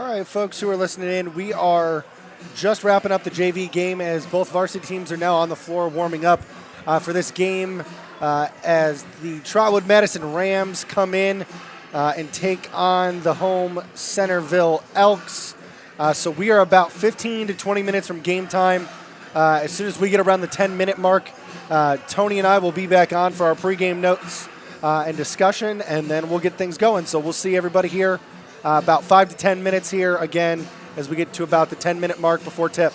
right, folks who are listening in, we are just wrapping up the JV game as both varsity teams are now on the floor warming up for this game as the Trotwood-Madison Rams come in and take on the home Centerville Elks. So we are about 15 to 20 minutes from game time. As soon as we get around the 10-minute mark, Tony and I will be back on for our pregame notes and discussion, and then we'll get things going. So we'll see everybody here about 5 to 10 minutes here again as we get to about the 10-minute mark before tip.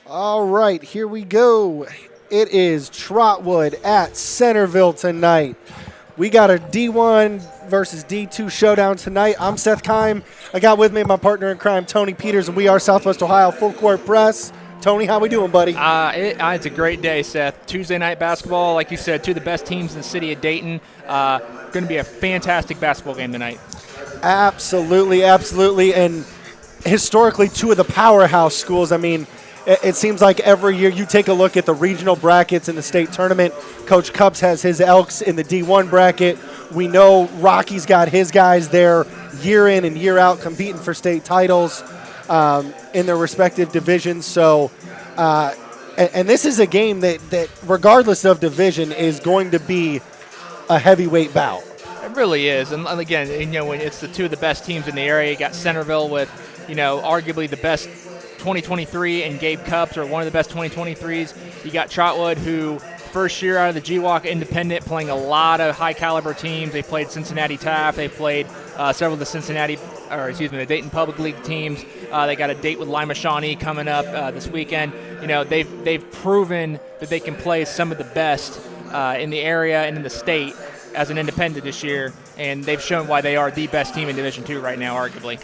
All right, here we go. It is Trotwood at Centerville tonight. We got a D1 versus D2 showdown tonight. I'm Seth Keim. I got with me my partner in crime, Tony Peters, and we are Southwest Ohio Full Court Press. Tony, how we doing, buddy? It's a great day, Seth. Tuesday night basketball, like you said, two of the best teams in the city of Dayton. Going to be a fantastic basketball game tonight. Absolutely, absolutely. And historically, two of the powerhouse schools. I mean, it seems like every year you take a look at the regional brackets in the state tournament. Coach Cups has his Elks in the D1 bracket. We know Rocky's got his guys there year in and year out competing for state titles in their respective divisions. So, and this is a game that, regardless of division, is going to be a heavyweight bout. It really is. And again, when it's the two of the best teams in the area, you got Centerville with, arguably the best 2023 and Gabe Cups are one of the best 2023s. You got Trotwood, who first year out of the GWalk Independent, playing a lot of high caliber teams. They played Cincinnati Taft. They played several of the Dayton Public League teams. They got a date with Lima Shawnee coming up this weekend. They've proven that they can play some of the best in the area and in the state as an independent this year, and they've shown why they are the best team in Division II right now, arguably.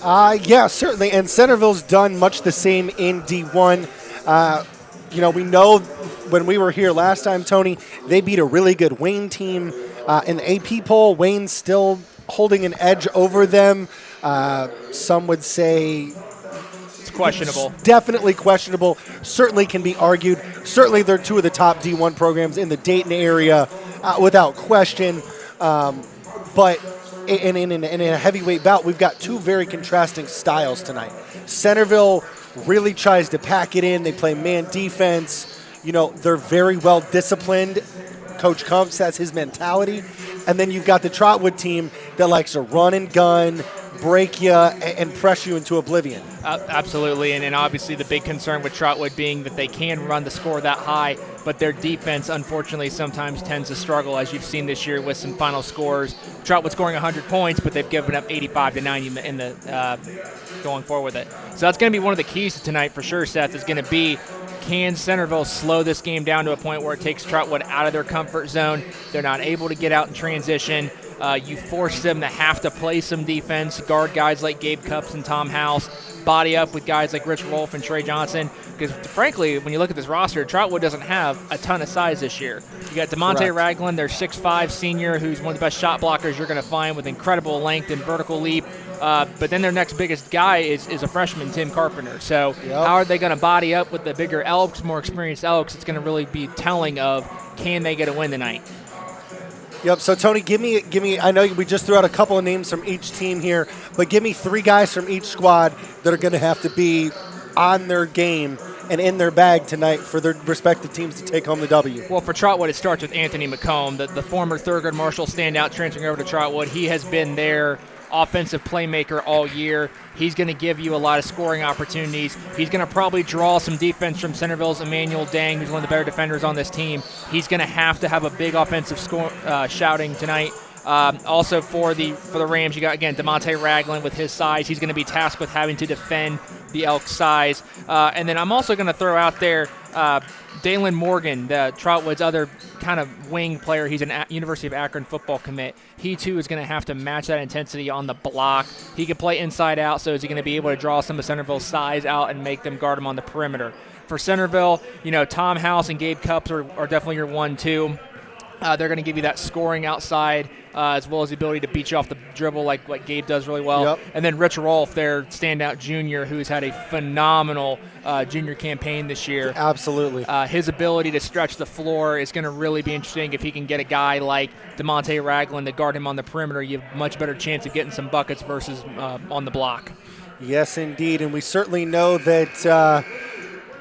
Yeah, certainly. And Centerville's done much the same in D1. We know when we were here last time, Tony, they beat a really good Wayne team in the AP poll. Wayne's still holding an edge over them. Some would say it's questionable. Definitely questionable. Certainly can be argued. Certainly they're two of the top D1 programs in the Dayton area without question. But in a heavyweight bout, we've got two very contrasting styles tonight. Centerville really tries to pack it in. They play man defense. They're very well disciplined. Coach Kumps, that's his mentality. And then you've got the Trotwood team that likes to run and gun, break you, and press you into oblivion. Absolutely, and obviously the big concern with Trotwood being that they can run the score that high, but their defense, unfortunately, sometimes tends to struggle, as you've seen this year with some final scores. Trotwood scoring 100 points, but they've given up 85 to 90 in the going forward with it. So that's going to be one of the keys to tonight for sure, Seth, is going to be, can Centerville slow this game down to a point where it takes Trotwood out of their comfort zone? They're not able to get out in transition. You force them to have to play some defense, guard guys like Gabe Cups and Tom House, body up with guys like Rich Rolfe and Trey Johnson. Because, frankly, when you look at this roster, Trotwood doesn't have a ton of size this year. You got DeMonte Ragland, their 6'5 senior, who's one of the best shot blockers you're going to find with incredible length and vertical leap. But then their next biggest guy is a freshman, Tim Carpenter. So how are they going to body up with the bigger Elks, more experienced Elks? It's going to really be telling of, can they get a win tonight? Yep. So, Tony, give me. I know we just threw out a couple of names from each team here, but give me three guys from each squad that are going to have to be on their game and in their bag tonight for their respective teams to take home the W. Well, for Trotwood, it starts with Anthony McComb, the former Thurgood Marshall standout transferring over to Trotwood. He has been their offensive playmaker all year. He's going to give you a lot of scoring opportunities. He's going to probably draw some defense from Centerville's Emmanuel Dang, who's one of the better defenders on this team. He's going to have a big offensive shouting tonight. Also for the Rams, you got, again, DeMonte Ragland with his size. He's going to be tasked with having to defend the Elks' size. And then I'm also going to throw out there Dalen Morgan, Trotwood's other kind of wing player. He's an University of Akron football commit. He, too, is going to have to match that intensity on the block. He can play inside out, so is he going to be able to draw some of Centerville's size out and make them guard him on the perimeter? For Centerville, Tom House and Gabe Cups are definitely your 1-2. They're going to give you that scoring outside as well as the ability to beat you off the dribble like Gabe does really well. Yep. And then Rich Rolfe, their standout junior, who's had a phenomenal junior campaign this year. Absolutely. His ability to stretch the floor is going to really be interesting. If he can get a guy like DeMonte Ragland to guard him on the perimeter, you have a much better chance of getting some buckets versus on the block. Yes, indeed. And we certainly know that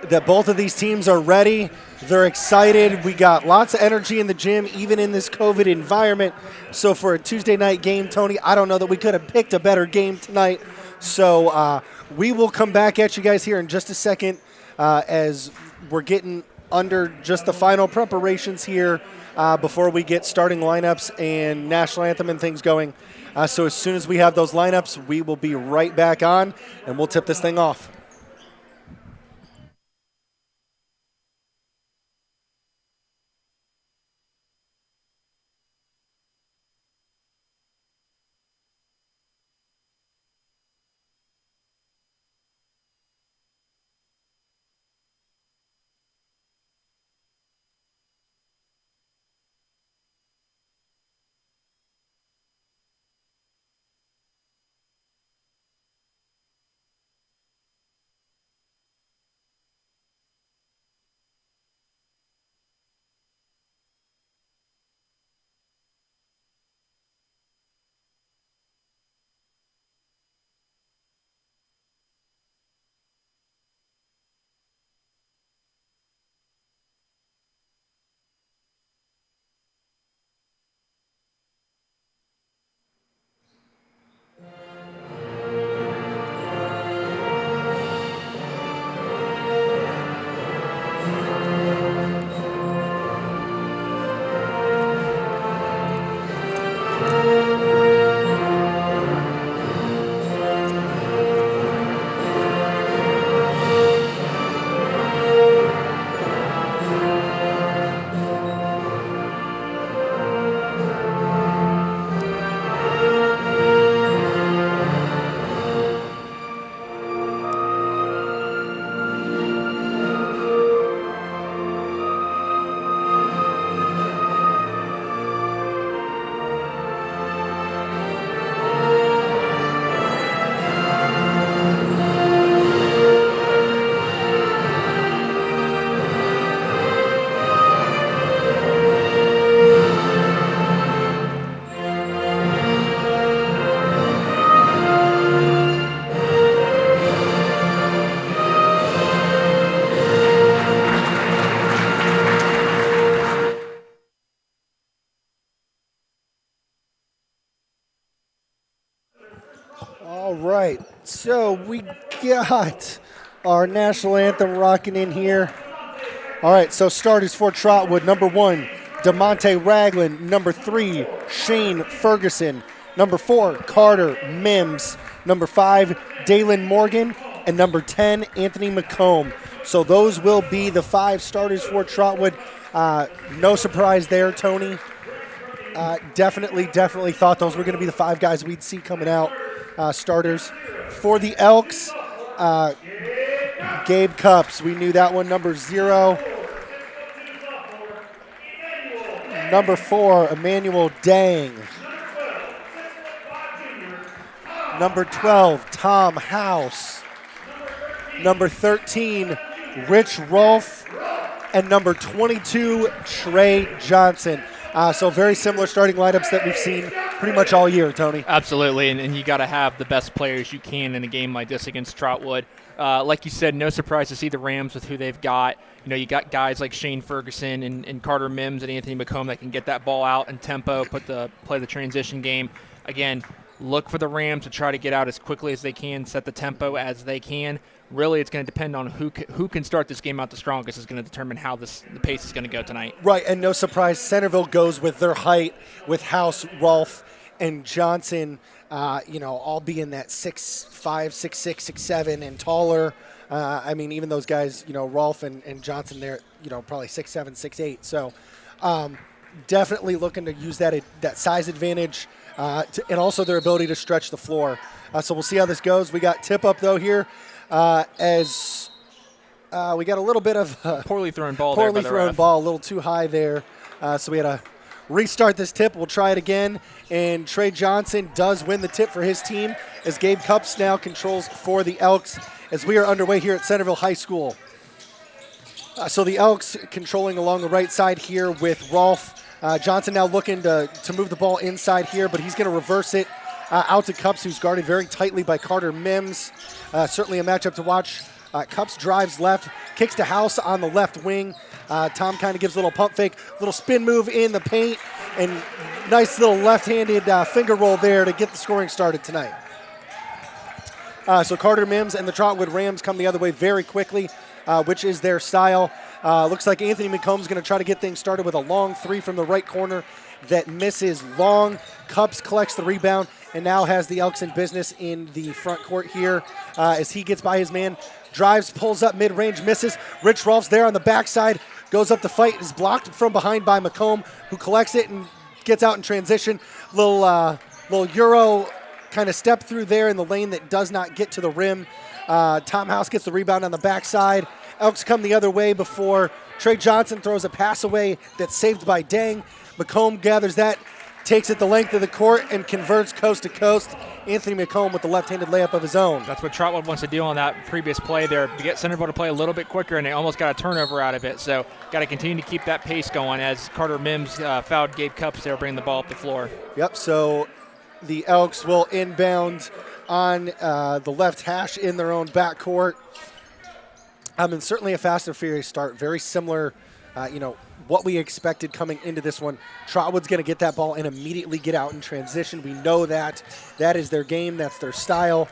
that both of these teams are ready. They're excited. We got lots of energy in the gym, even in this COVID environment. So for a Tuesday night game, Tony, I don't know that we could have picked a better game tonight. So we will come back at you guys here in just a second as we're getting under just the final preparations here before we get starting lineups and national anthem and things going. So as soon as we have those lineups, we will be right back on, and we'll tip this thing off. right, so we got our national anthem rocking in here. All right, so starters for Trotwood. Number 1, DeMonte Ragland. Number 3, Shane Ferguson. Number 4, Carter Mims. Number 5, Dalen Morgan. And number 10, Anthony McComb. So those will be the 5 starters for Trotwood. No surprise there, Tony. Definitely thought those were going to be the 5 guys we'd see coming out, starters. For the Elks, Gabe Cups, we knew that one. Number 0. Number 4, Emmanuel Dang. Number 12, Tom House. Number 13, Rich Rolfe. And number 22, Trey Johnson. So very similar starting lineups that we've seen pretty much all year, Tony. Absolutely, and you got to have the best players you can in a game like this against Trotwood. Like you said, no surprise to see the Rams with who they've got. You got guys like Shane Ferguson and Carter Mims and Anthony McComb that can get that ball out in tempo, play the transition game. Again, look for the Rams to try to get out as quickly as they can, set the tempo as they can. Really, it's going to depend on who can start this game out the strongest is going to determine how the pace is going to go tonight. Right, and no surprise, Centerville goes with their height, with House, Rolfe, and Johnson, all being that 6'5", 6'6", 6'7", and taller. Even those guys, Rolfe and Johnson, they're, probably 6'7", 6'8". So definitely looking to use that size advantage and also their ability to stretch the floor. So we'll see how this goes. We got tip up, though, here. As we got a little bit of poorly thrown ball, a little too high there. So we had to restart this tip. We'll try it again. And Trey Johnson does win the tip for his team as Gabe Cups now controls for the Elks as we are underway here at Centerville High School. So the Elks controlling along the right side here with Rolfe. Johnson now looking to move the ball inside here, but he's going to reverse it out to Cups, who's guarded very tightly by Carter Mims. Certainly a matchup to watch. Cups drives left, kicks to House on the left wing. Tom kind of gives a little pump fake, little spin move in the paint, and nice little left-handed finger roll there to get the scoring started tonight. So Carter Mims and the Trotwood Rams come the other way very quickly, which is their style. Looks like Anthony McComb's going to try to get things started with a long 3 from the right corner that misses long. Cups collects the rebound and now has the Elks in business in the front court here as he gets by his man. Drives, pulls up mid-range, misses. Rich Rolfe's there on the backside, goes up to fight, is blocked from behind by McComb, who collects it and gets out in transition. Little Euro kind of step through there in the lane that does not get to the rim. Tom House gets the rebound on the backside. Elks come the other way before Trey Johnson throws a pass away that's saved by Dang. McComb gathers that, takes it the length of the court, and converts coast to coast. Anthony McComb with the left-handed layup of his own. That's what Trotwood wants to do on that previous play there, to get Centerville to play a little bit quicker, and they almost got a turnover out of it. So got to continue to keep that pace going as Carter Mims fouled Gabe Cups there, bringing the ball up the floor. Yep, so the Elks will inbound on the left hash in their own backcourt. And certainly a fast and furious start, very similar, what we expected coming into this one. Trotwood's going to get that ball and immediately get out in transition. We know that. That is their game. That's their style.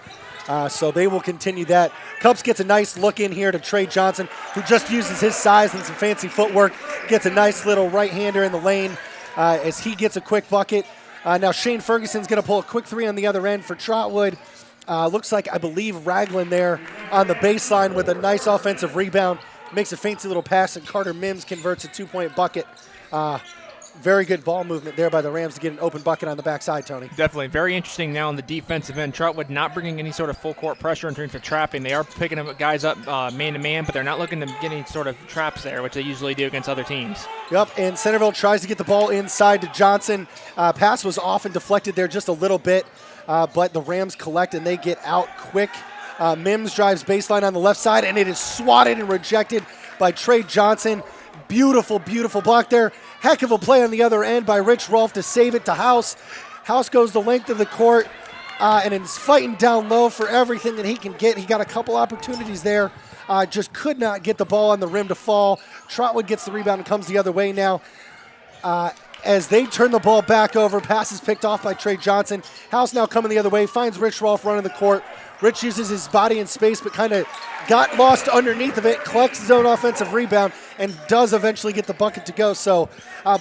So they will continue that. Cups gets a nice look in here to Trey Johnson, who just uses his size and some fancy footwork. Gets a nice little right-hander in the lane as he gets a quick bucket. Now Shane Ferguson's going to pull a quick 3 on the other end for Trotwood. Looks like, I believe, Ragland there on the baseline with a nice offensive rebound. Makes a fancy little pass, and Carter Mims converts a 2-point bucket. Very good ball movement there by the Rams to get an open bucket on the backside, Tony. Definitely. Very interesting now on the defensive end. Trotwood not bringing any sort of full court pressure in terms of trapping. They are picking guys up man-to-man, but they're not looking to get any sort of traps there, which they usually do against other teams. Yep, and Centerville tries to get the ball inside to Johnson. Pass was off and deflected there just a little bit, but the Rams collect and they get out quick. Mims drives baseline on the left side, and it is swatted and rejected by Trey Johnson. Beautiful, beautiful block there. Heck of a play on the other end by Rich Rolfe to save it to House. House goes the length of the court and is fighting down low for everything that he can get. He got a couple opportunities there. Just could not get the ball on the rim to fall. Trotwood gets the rebound and comes the other way now. as they turn the ball back over. Pass is picked off by Trey Johnson. House now coming the other way, finds Rich Rolfe running the court. Rich uses his body in space, but kind of got lost underneath of it, collects his own offensive rebound, and does eventually get the bucket to go. So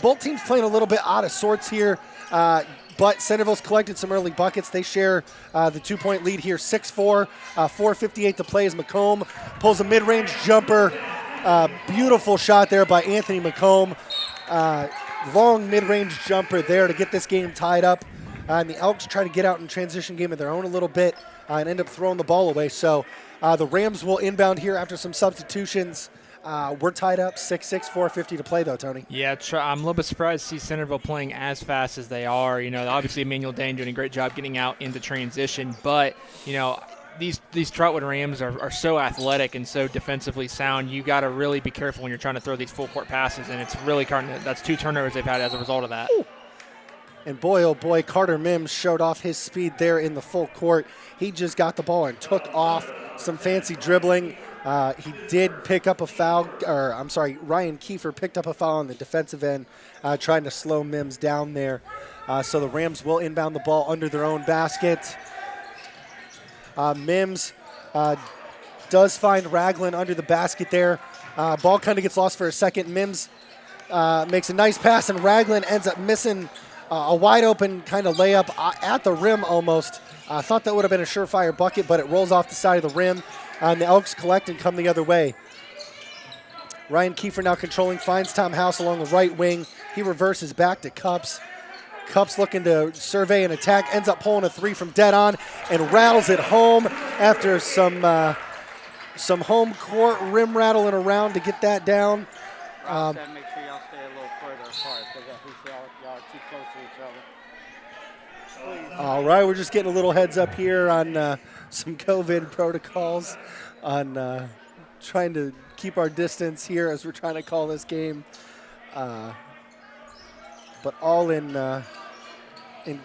both teams playing a little bit out of sorts here, but Centerville's collected some early buckets. They share the 2-point lead here, 6-4, 4:58 to play as McComb pulls a mid-range jumper. Beautiful shot there by Anthony McComb. Long mid-range jumper there to get this game tied up. And the Elks try to get out in transition game of their own a little bit and end up throwing the ball away. So the Rams will inbound here after some substitutions. We're tied up 6-6, 4:50 to play, though, Tony. Yeah, I'm a little bit surprised to see Centerville playing as fast as they are. You know, obviously Emmanuel Dane doing a great job getting out into transition, but, you know, these Trotwood Rams are so athletic and so defensively sound. You got to really be careful when you're trying to throw these full court passes, and it's really that's 2 turnovers they've had as a result of that. Ooh. And boy, oh boy, Carter Mims showed off his speed there in the full court. He just got the ball and took off some fancy dribbling. He did pick up a foul, Ryan Kiefer picked up a foul on the defensive end, trying to slow Mims down there. So the Rams will inbound the ball under their own basket. Mims does find Ragland under the basket there. Ball kind of gets lost for a second. Mims makes a nice pass, and Ragland ends up missing a wide open kind of layup at the rim almost. I thought that would have been a surefire bucket, but it rolls off the side of the rim. And the Elks collect and come the other way. Ryan Kiefer now controlling, finds Tom House along the right wing. He reverses back to Cups. Cups looking to survey and attack, ends up pulling a 3 from dead on and rattles it home after some home court rim rattling around to get that down. Make sure y'all stay a little further apart because I think y'all are too close to each other. All right, we're just getting a little heads up here on some COVID protocols on trying to keep our distance here as we're trying to call this game. But all in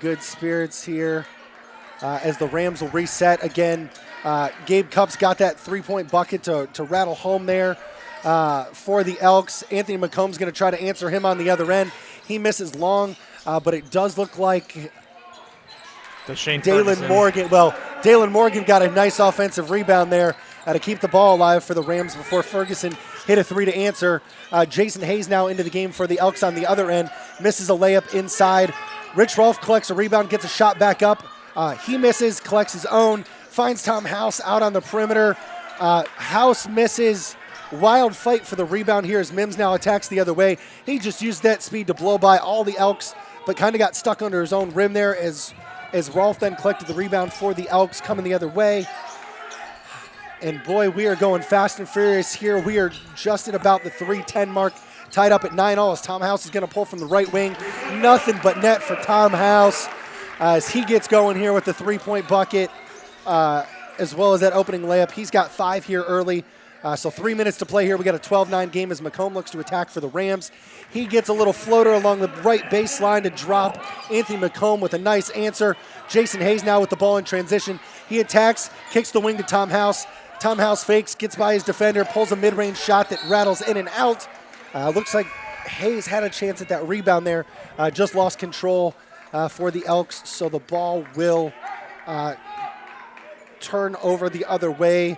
good spirits here as the Rams will reset again. Gabe Cups got that 3-point bucket to rattle home there for the Elks. Anthony McComb's going to try to answer him on the other end. He misses long, but it does look like Dalen Morgan. Well, Dalen Morgan got a nice offensive rebound there to keep the ball alive for the Rams before Ferguson hit a 3 to answer. Jason Hayes now into the game for the Elks on the other end. Misses a layup inside. Rich Rolfe collects a rebound, gets a shot back up. He misses, collects his own, finds Tom House out on the perimeter. House misses. Wild fight for the rebound here as Mims now attacks the other way. He just used that speed to blow by all the Elks, but kind of got stuck under his own rim there as Rolfe then collected the rebound for the Elks coming the other way. And boy, we are going fast and furious here. We are just at about the 3:10 mark, tied up at 9-all as Tom House is going to pull from the right wing. Nothing but net for Tom House as he gets going here with the 3-point bucket as well as that opening layup. He's got 5 here early. So 3 minutes to play here. We got a 12-9 game as McComb looks to attack for the Rams. He gets a little floater along the right baseline to drop Anthony McComb with a nice answer. Jason Hayes now with the ball in transition. He attacks, kicks the wing to Tom House. Tom House fakes, gets by his defender, pulls a mid-range shot that rattles in and out. Looks like Hayes had a chance at that rebound there. Just lost control for the Elks, so the ball will turn over the other way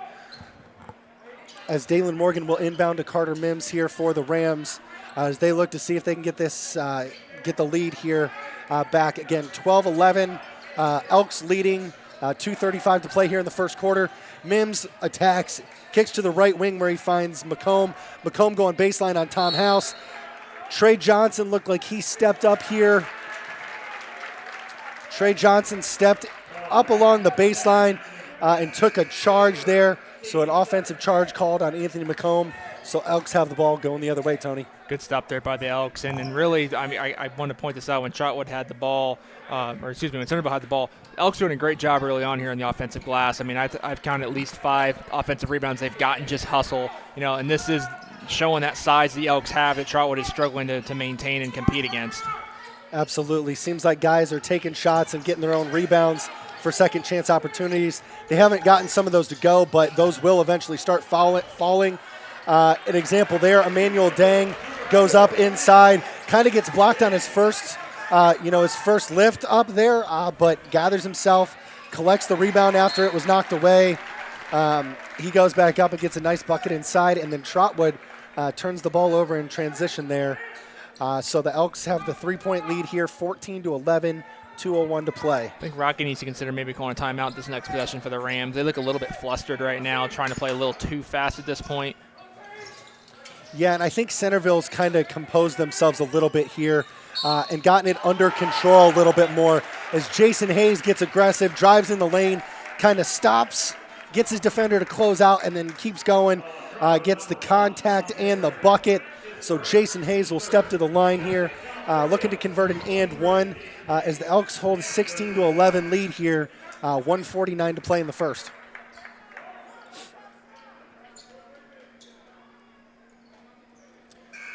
as Dalen Morgan will inbound to Carter Mims here for the Rams as they look to see if they can get this, get the lead here back. Again, 12-11, Elks leading, 2:35 to play here in the first quarter. Mims attacks, kicks to the right wing where he finds McComb. McComb going baseline on Tom House. Trey Johnson looked like he stepped up here. Trey Johnson stepped up along the baseline and took a charge there. So an offensive charge called on Anthony McComb. So Elks have the ball going the other way, Tony. Good stop there by the Elks. And really, I mean, I want to point this out. When Trotwood had the ball, when Centerville had the ball, Elks doing a great job early on here on the offensive glass. I mean, I've counted at least 5 offensive rebounds they've gotten just hustle. You know, and this is showing that size the Elks have that Trotwood is struggling to maintain and compete against. Absolutely. Seems like guys are taking shots and getting their own rebounds for second chance opportunities. They haven't gotten some of those to go, but those will eventually start falling. An example there, Emmanuel Dang goes up inside, Kind of gets blocked on his first, his first lift up there, but gathers himself, collects the rebound after it was knocked away. He goes back up and gets a nice bucket inside, and then Trotwood turns the ball over in transition there. So the Elks have the 3-point lead here, 14-11, 2:01 to play. I think Rocky needs to consider maybe calling a timeout this next possession for the Rams. They look a little bit flustered right now, trying to play a little too fast at this point. Yeah, and I think Centerville's kind of composed themselves a little bit here and gotten it under control a little bit more as Jason Hayes gets aggressive, drives in the lane, kind of stops, gets his defender to close out, and then keeps going, gets the contact and the bucket. So Jason Hayes will step to the line here, looking to convert an and one as the Elks hold a 16-11 lead here, 1:49 to play in the first.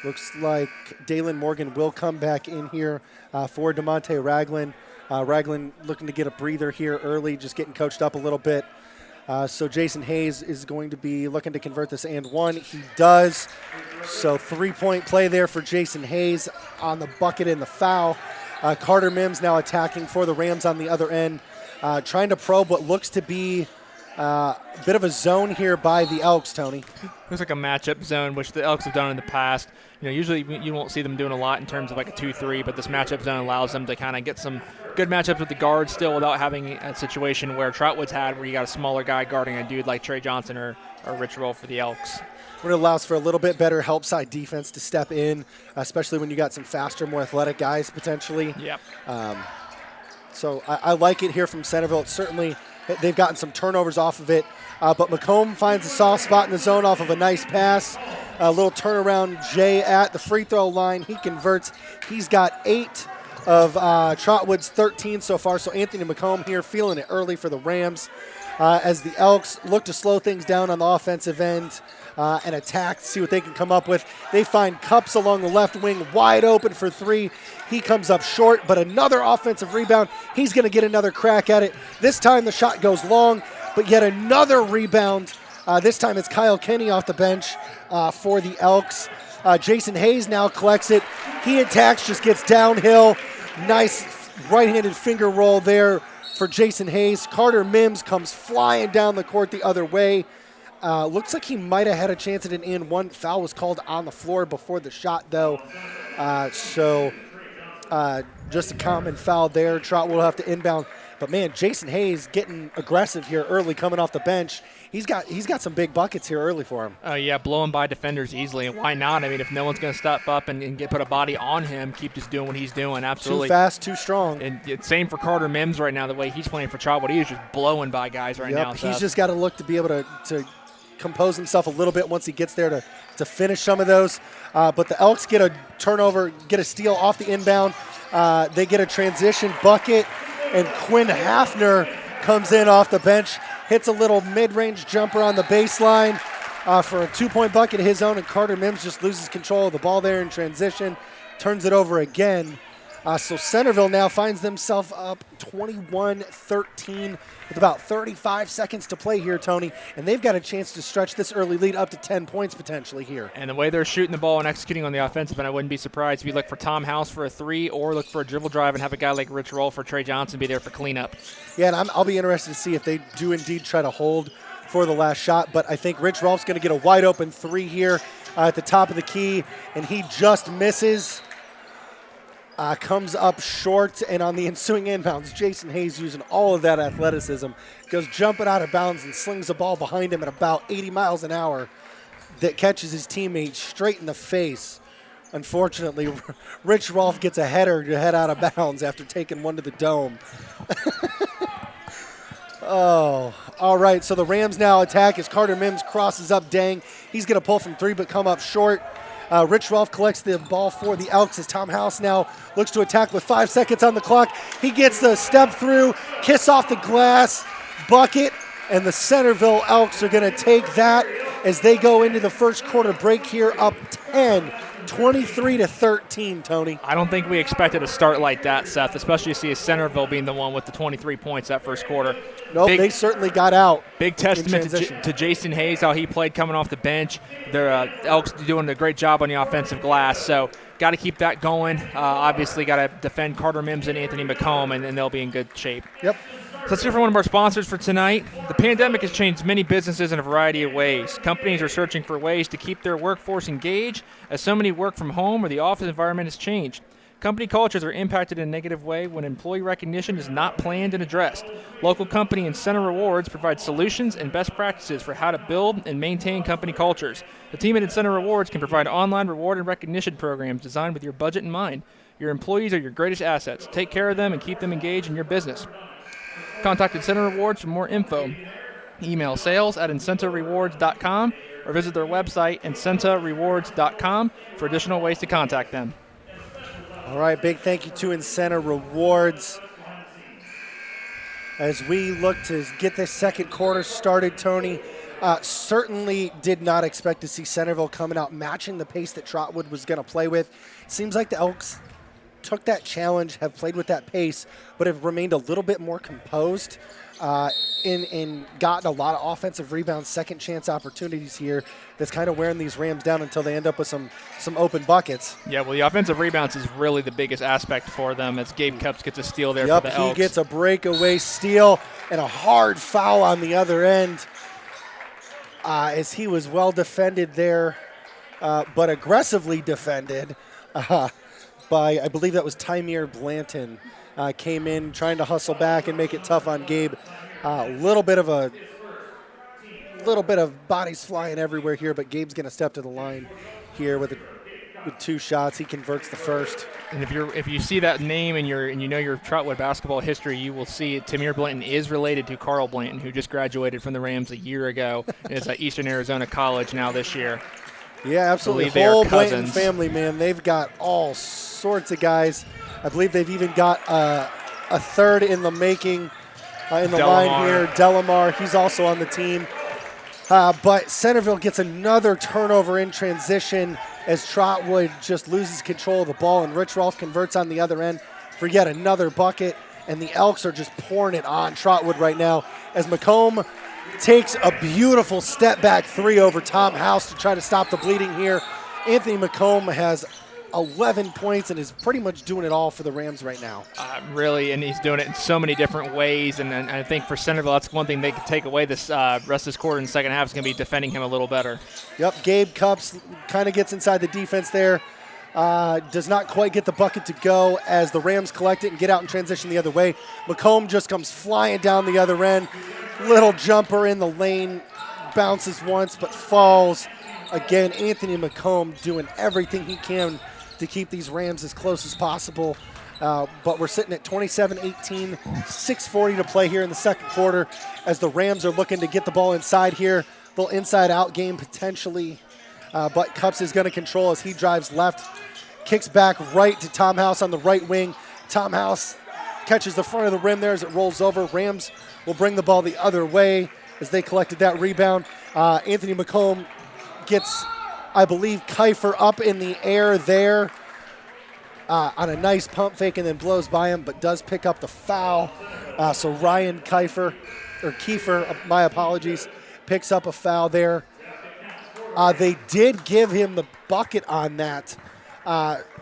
Looks like Dalen Morgan will come back in here for DeMonte Ragland. Ragland looking to get a breather here early, just getting coached up a little bit. So Jason Hayes is going to be looking to convert this and one. He does. So 3-point play there for Jason Hayes on the bucket and the foul. Carter Mims now attacking for the Rams on the other end, trying to probe what looks to be a bit of a zone here by the Elks, Tony. Looks like a matchup zone, which the Elks have done in the past. Usually you won't see them doing a lot in terms of like a 2-3, but this matchup zone allows them to kind of get some good matchups with the guards still without having a situation where Trotwood's had where you got a smaller guy guarding a dude like Trey Johnson or Rich Roll for the Elks. It allows for a little bit better help side defense to step in, especially when you got some faster, more athletic guys potentially. Yep. So I like it here from Centerville. It's certainly they've gotten some turnovers off of it, but McComb finds a soft spot in the zone off of a nice pass. A little turnaround, Jay at the free throw line. He converts. He's got 8 of Trotwood's 13 so far. So Anthony McComb here feeling it early for the Rams as the Elks look to slow things down on the offensive end and attack, see what they can come up with. They find Cups along the left wing wide open for 3. He comes up short, but another offensive rebound. He's going to get another crack at it. This time the shot goes long, but yet another rebound. This time it's Kyle Kenny off the bench for the Elks. Jason Hayes now collects it. He attacks, just gets downhill. Nice right-handed finger roll there for Jason Hayes. Carter Mims comes flying down the court the other way. Looks like he might have had a chance at an and one. Foul was called on the floor before the shot, though. Just a common foul there. Trotwood will have to inbound. But, man, Jason Hayes getting aggressive here early coming off the bench. He's got some big buckets here early for him. Oh, yeah, blowing by defenders easily. And why not? I mean, if no one's going to step up and put a body on him, keep just doing what he's doing. Absolutely. Too fast, too strong. And same for Carter Mims right now, the way he's playing for Trotwood. He is just blowing by guys right now. He's just got to look to be able to compose himself a little bit once he gets there to finish some of those. But the Elks get a turnover, get a steal off the inbound. They get a transition bucket, and Quinn Hafner comes in off the bench, hits a little mid-range jumper on the baseline for a 2-point bucket of his own, and Carter Mims just loses control of the ball there in transition, turns it over again. So Centerville now finds themselves up 21-13 with about 35 seconds to play here, Tony, and they've got a chance to stretch this early lead up to 10 points potentially here. And the way they're shooting the ball and executing on the offensive end, I wouldn't be surprised if you look for Tom House for a 3 or look for a dribble drive and have a guy like Rich Roll for Trey Johnson be there for cleanup. Yeah, and I'll be interested to see if they do indeed try to hold for the last shot, but I think Rich Rolf's going to get a wide open 3 here at the top of the key, and he just misses. Comes up short, and on the ensuing inbounds, Jason Hayes, using all of that athleticism, goes jumping out of bounds and slings the ball behind him at about 80 miles an hour that catches his teammate straight in the face. Unfortunately, Rich Rolfe gets a header to head out of bounds after taking one to the dome. Oh, all right, so the Rams now attack as Carter Mims crosses up Dang. He's going to pull from 3 but come up short. Rich Rolfe collects the ball for the Elks as Tom House now looks to attack with 5 seconds on the clock. He gets the step through, kiss off the glass, bucket, and the Centerville Elks are going to take that as they go into the first quarter break here, up 10, 23-13, Tony. I don't think we expected a start like that, Seth, especially to see Centerville being the one with the 23 points that first quarter. Nope, they certainly got out. Big testament to Jason Hayes, how he played coming off the bench. Their Elks doing a great job on the offensive glass, so got to keep that going. Obviously, got to defend Carter Mims and Anthony McComb, and they'll be in good shape. Yep. So let's hear from one of our sponsors for tonight. The pandemic has changed many businesses in a variety of ways. Companies are searching for ways to keep their workforce engaged, as so many work from home or the office environment has changed. Company cultures are impacted in a negative way when employee recognition is not planned and addressed. Local company Incentive Rewards provide solutions and best practices for how to build and maintain company cultures. The team at Incentive Rewards can provide online reward and recognition programs designed with your budget in mind. Your employees are your greatest assets. Take care of them and keep them engaged in your business. Contact Incentive Rewards for more info. Email sales@incentiverewards.com or visit their website, incentiverewards.com, for additional ways to contact them. All right, big thank you to Incentive Rewards. As we look to get this second quarter started, Tony, certainly did not expect to see Centerville coming out matching the pace that Trotwood was going to play with. Seems like the Elks took that challenge, have played with that pace, but have remained a little bit more composed and gotten a lot of offensive rebounds, second chance opportunities here that's kind of wearing these Rams down until they end up with some open buckets. Yeah, well, the offensive rebounds is really the biggest aspect for them, as Gabe Cups gets a steal there for the Elks. He gets a breakaway steal and a hard foul on the other end as he was well defended there, but aggressively defended by, I believe that was Tymir Blanton, came in trying to hustle back and make it tough on Gabe. Little bit of bodies flying everywhere here, but Gabe's going to step to the line here with two shots. He converts the first. And if you see that name and you know your Trotwood basketball history, you will see Tymir Blanton is related to Carl Blanton, who just graduated from the Rams a year ago and is at Eastern Arizona College now this year. Yeah, absolutely. The whole Blanton family, man. They've got all sorts of guys. I believe they've even got a third in the making in the line here. Delamar, he's also on the team. But Centerville gets another turnover in transition as Trotwood just loses control of the ball, and Rich Rolfe converts on the other end for yet another bucket. And the Elks are just pouring it on Trotwood right now as McComb takes a beautiful step-back three over Tom House to try to stop the bleeding here. Anthony McComb has 11 points and is pretty much doing it all for the Rams right now. Really, and he's doing it in so many different ways. And I think for Centerville, that's one thing they can take away this rest of this quarter in the second half is going to be defending him a little better. Yep, Gabe Cups kind of gets inside the defense there. Does not quite get the bucket to go as the Rams collect it and get out and transition the other way. McComb just comes flying down the other end. Little jumper in the lane, bounces once but falls. Again, Anthony McComb doing everything he can to keep these Rams as close as possible. But we're sitting at 27-18, 6:40 to play here in the second quarter as the Rams are looking to get the ball inside here. Little inside-out game potentially, but Cups is going to control as he drives left, kicks back right to Tom House on the right wing. Tom House catches the front of the rim there as it rolls over. Rams will bring the ball the other way as they collected that rebound. Anthony McComb gets, I believe, Kiefer up in the air there on a nice pump fake and then blows by him, but does pick up the foul. So Ryan Kiefer, my apologies, picks up a foul there. They did give him the bucket on that.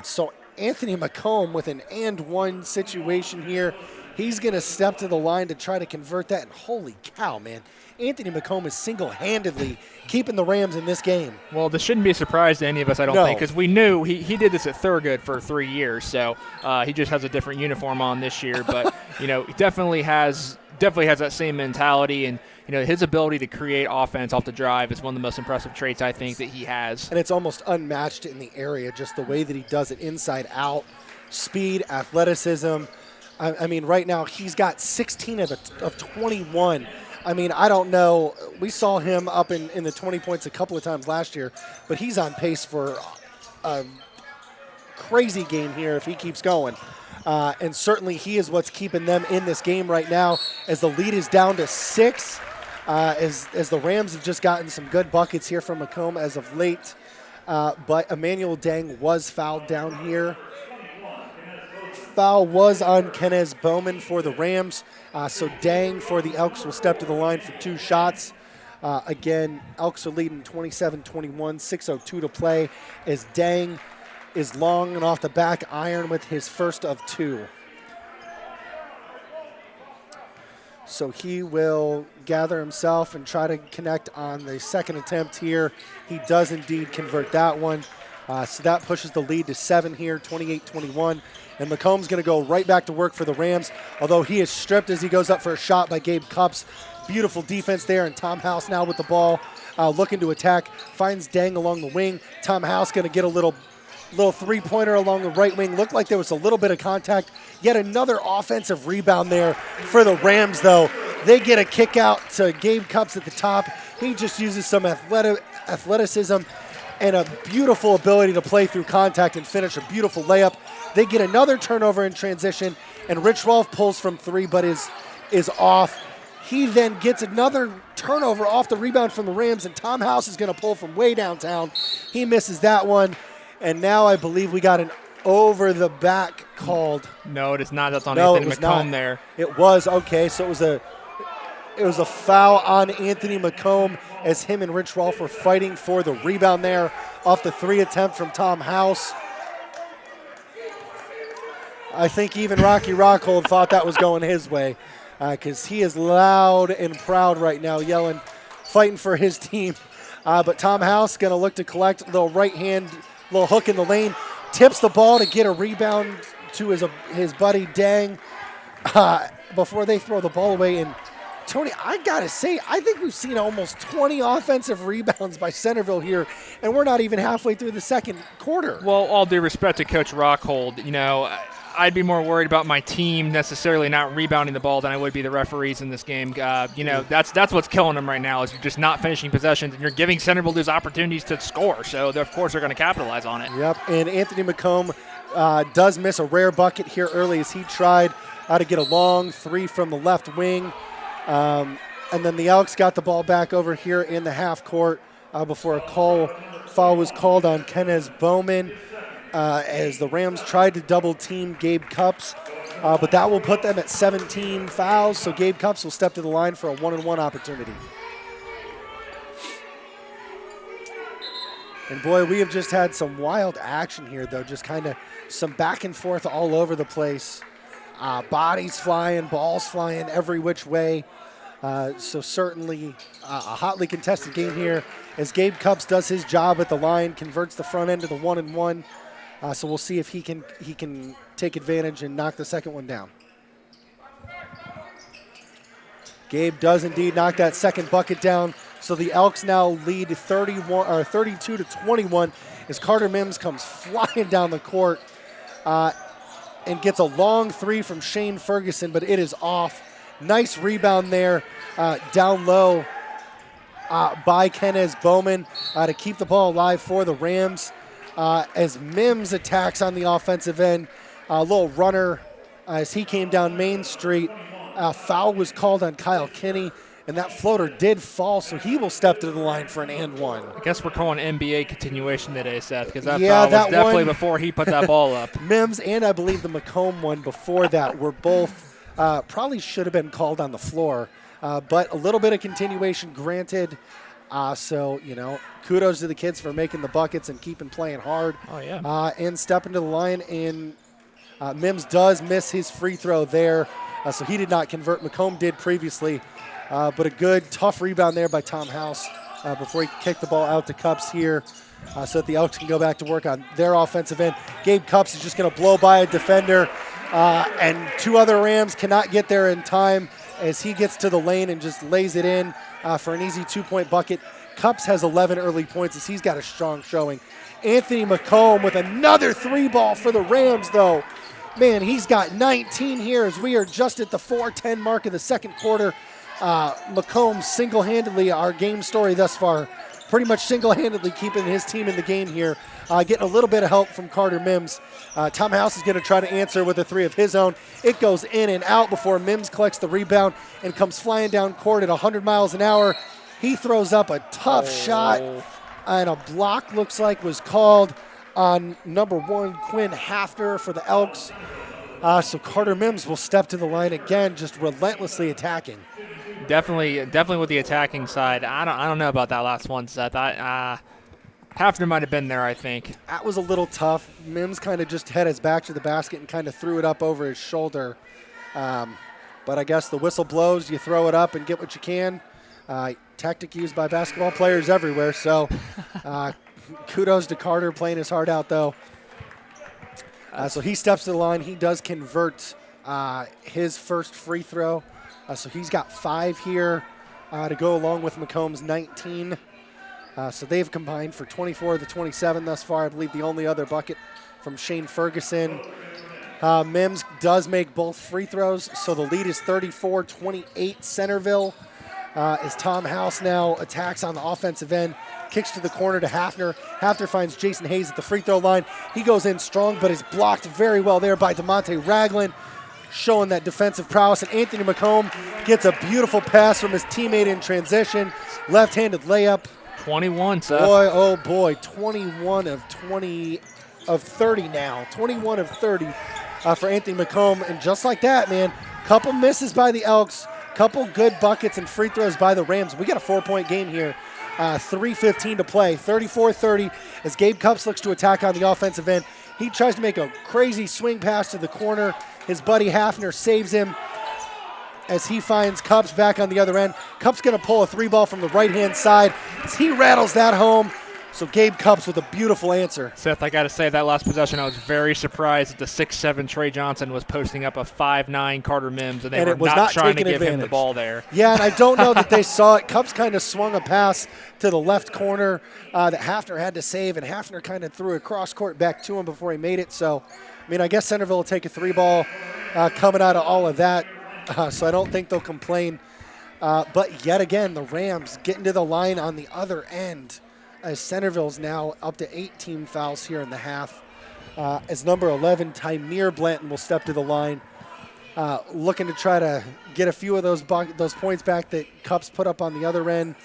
So Anthony McComb with an and one situation here. He's going to step to the line to try to convert that. And holy cow, man. Anthony McComb is single-handedly keeping the Rams in this game. Well, this shouldn't be a surprise to any of us, I don't think, because we knew he did this at Thurgood for 3 years, so he just has a different uniform on this year. But, he definitely has that same mentality, and, his ability to create offense off the drive is one of the most impressive traits I think that he has. And it's almost unmatched in the area, just the way that he does it inside out, speed, athleticism. I mean, right now he's got 16 of 21. I mean, I don't know. We saw him up in the 20 points a couple of times last year, but he's on pace for a crazy game here if he keeps going. And certainly he is what's keeping them in this game right now as the lead is down to 6. as the Rams have just gotten some good buckets here from Macomb as of late. But Emmanuel Dang was fouled down here. Foul was on Kenneth Bowman for the Rams. So Dang for the Elks will step to the line for 2 shots. Again, Elks are leading 27-21, 6:02 to play as Dang is long and off the back iron with his first of 2. So he will gather himself and try to connect on the second attempt here. He does indeed convert that one. So that pushes the lead to 7 here, 28-21. And Macomb's going to go right back to work for the Rams, although he is stripped as he goes up for a shot by Gabe Cups. Beautiful defense there, and Tom House now with the ball, looking to attack. Finds Dang along the wing. Tom House going to get a little three-pointer along the right wing. Looked like there was a little bit of contact. Yet another offensive rebound there for the Rams, though. They get a kick out to Gabe Cups at the top. He just uses some athleticism and a beautiful ability to play through contact and finish a beautiful layup. They get another turnover in transition, and Rich Rolfe pulls from 3 but is off. He then gets another turnover off the rebound from the Rams, and Tom House is going to pull from way downtown. He misses that one, and now I believe we got an over-the-back called. No, it is not. That's on Anthony Macomb there. It was. Okay, so it was a foul on Anthony Macomb as him and Rich Rolfe were fighting for the rebound there off the 3 attempt from Tom House. I think even Rocky Rockhold thought that was going his way because he is loud and proud right now, yelling, fighting for his team. But Tom House going to look to collect a little right hand, little hook in the lane, tips the ball to get a rebound to his buddy Dang before they throw the ball away. And Tony, I got to say, I think we've seen almost 20 offensive rebounds by Centerville here, and we're not even halfway through the second quarter. Well, all due respect to Coach Rockhold, I'd be more worried about my team necessarily not rebounding the ball than I would be the referees in this game. That's what's killing them right now is you're just not finishing possessions, and you're giving Centerville those opportunities to score. So, of course, they're going to capitalize on it. Yep, and Anthony Macomb does miss a rare bucket here early as he tried to get a long 3 from the left wing. And then the Elks got the ball back over here in the half court before a foul was called on Kenneth Bowman as the Rams tried to double team Gabe Cups, but that will put them at 17 fouls, so Gabe Cups will step to the line for a 1-on-1 opportunity. And boy, we have just had some wild action here, though, just kind of some back and forth all over the place. Bodies flying, balls flying every which way. So certainly a hotly contested game here as Gabe Cups does his job at the line, converts the front end to the 1-and-1. So we'll see if he can take advantage and knock the second one down. Gabe does indeed knock that second bucket down. So the Elks now lead 32-21 as Carter Mims comes flying down the court and gets a long 3 from Shane Ferguson, but it is off. Nice rebound there down low by Kenneth Bowman to keep the ball alive for the Rams. As Mims attacks on the offensive end, a little runner as he came down Main Street. Foul was called on Kyle Kinney, and that floater did fall, so he will step to the line for an and 1. I guess we're calling NBA continuation today, Seth, because that foul was definitely one, before he put that ball up. Mims and I believe the Macomb one before that were both probably should have been called on the floor, but a little bit of continuation granted. So, kudos to the kids for making the buckets and keeping playing hard. Oh, yeah. And stepping to the line, and Mims does miss his free throw there, so he did not convert. Macomb did previously, but a good, tough rebound there by Tom House before he kicked the ball out to Cups here so that the Elks can go back to work on their offensive end. Gabe Cups is just going to blow by a defender, and 2 other Rams cannot get there in time as he gets to the lane and just lays it in for an easy 2-point bucket. Cups has 11 early points as he's got a strong showing. Anthony Macomb with another 3-ball for the Rams, though. Man, he's got 19 here as we are just at the 4:10 mark of the second quarter. Macomb single-handedly our game story thus far. pretty much single-handedly keeping his team in the game here, getting a little bit of help from Carter Mims. Tom House is going to try to answer with a three of his own. It goes in and out before Mims collects the rebound and comes flying down court at 100 miles an hour. He throws up a tough shot, and a block looks like was called on number 1, Quinn Hafner for the Elks. So Carter Mims will step to the line again, just relentlessly attacking. Definitely with the attacking side. I don't know about that last one, Seth. Hafner might have been there, I think. That was a little tough. Mims kind of just had his back to the basket and kind of threw it up over his shoulder. But I guess the whistle blows, you throw it up and get what you can. Tactic used by basketball players everywhere. So kudos to Carter playing his heart out, though. So he steps to the line. He does convert his first free throw. So he's got 5 here to go along with McComb's 19. So they've combined for 24 of the 27 thus far. I believe the only other bucket from Shane Ferguson. Mims does make both free throws, so the lead is 34-28 Centerville. As Tom House now attacks on the offensive end, kicks to the corner to Hafner. Hafner finds Jason Hayes at the free throw line. He goes in strong, but is blocked very well there by DeMonte Ragland, showing that defensive prowess. And Anthony McComb gets a beautiful pass from his teammate in transition. Left-handed layup. 21, Seth. Boy, oh boy, 21 of 30 now. 21 of 30 for Anthony McComb. And just like that, man, couple misses by the Elks, couple good buckets and free throws by the Rams. We got a 4-point game here. 3:15 to play, 34-30 as Gabe Cups looks to attack on the offensive end. He tries to make a crazy swing pass to the corner. His buddy Hafner saves him as he finds Cups back on the other end. Cups going to pull a 3-ball from the right-hand side as he rattles that home. So Gabe Cups with a beautiful answer. Seth, I got to say, that last possession, I was very surprised that the 6'7" Trey Johnson was posting up a 5'9" Carter Mims, and they were not trying to give him the ball there. Yeah, and I don't know that they saw it. Cups kind of swung a pass to the left corner that Hafner had to save, and Hafner kind of threw a cross-court back to him before he made it. So, I mean, I guess Centerville will take a 3-ball coming out of all of that, so I don't think they'll complain. But yet again, the Rams getting to the line on the other end, as Centerville's now up to 8 team fouls here in the half. As number 11, Tymere Blanton will step to the line, looking to try to get a few of those points back that Cups put up on the other end.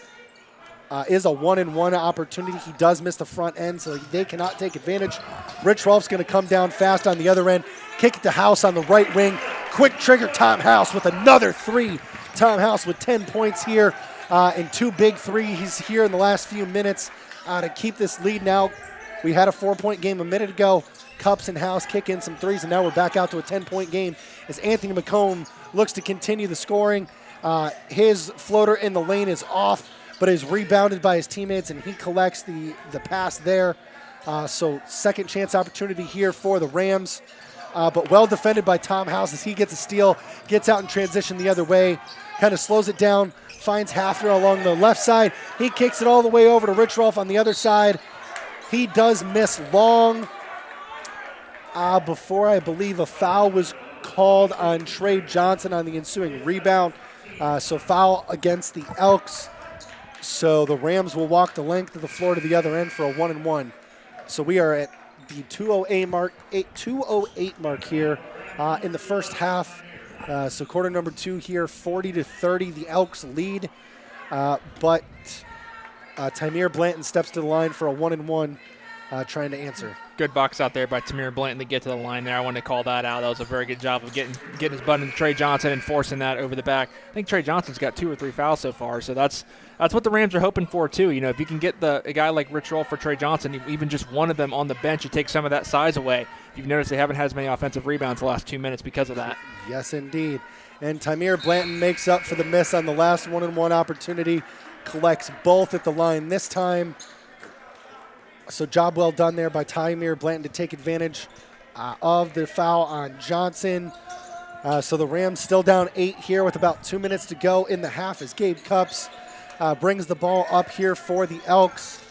Is a 1-and-1 opportunity. He does miss the front end, so they cannot take advantage. Rich Rolf's going to come down fast on the other end, kick it to House on the right wing. Quick trigger, Tom House with another 3. Tom House with 10 points here and 2 big threes here in the last few minutes to keep this lead now. We had a 4-point game a minute ago. Cups and House kick in some threes, and now we're back out to a 10-point game as Anthony McComb looks to continue the scoring. His floater in the lane is off, but is rebounded by his teammates, and he collects the pass there. So second chance opportunity here for the Rams, but well defended by Tom House as he gets a steal, gets out in transition the other way, kind of slows it down, finds Hafner along the left side. He kicks it all the way over to Rich Rolf on the other side. He does miss long before I believe a foul was called on Trey Johnson on the ensuing rebound. So foul against the Elks. So the Rams will walk the length of the floor to the other end for a 1-and-1. So we are at the 2:08 mark here in the first half. So quarter number 2 here, 40-30, the Elks lead. But Tymere Blanton steps to the line for a 1-and-1, trying to answer. Good box out there by Tymere Blanton to get to the line there. I wanted to call that out. That was a very good job of getting his butt into Trey Johnson and forcing that over the back. I think Trey Johnson's got 2 or 3 fouls so far, so that's what the Rams are hoping for too. You know, if you can get a guy like Rich Rolf for Trey Johnson, even just one of them on the bench, you take some of that size away. You've noticed they haven't had as many offensive rebounds the last 2 minutes because of that. Yes, indeed. And Tymere Blanton makes up for the miss on the last 1-and-1 opportunity, collects both at the line this time. So job well done there by Tymere Blanton to take advantage of the foul on Johnson. So the Rams still down 8 here with about 2 minutes to go in the half as Gabe Cups brings the ball up here for the Elks.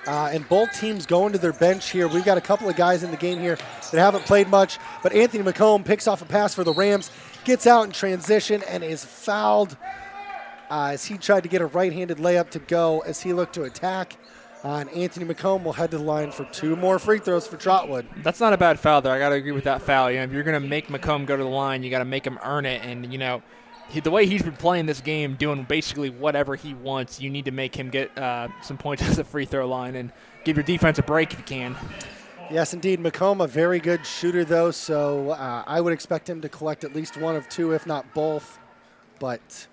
And both teams going to their bench here. We've got a couple of guys in the game here that haven't played much, but Anthony McComb picks off a pass for the Rams, gets out in transition, and is fouled as he tried to get a right-handed layup to go as he looked to attack. And Anthony McComb will head to the line for 2 more free throws for Trotwood. That's not a bad foul there. I got to agree with that foul. If you're going to make McComb go to the line, you got to make him earn it. And, the way he's been playing this game, doing basically whatever he wants, you need to make him get some points at the free throw line and give your defense a break if you can. Yes, indeed. McComb, a very good shooter, though, so I would expect him to collect at least 1 of 2, if not both. But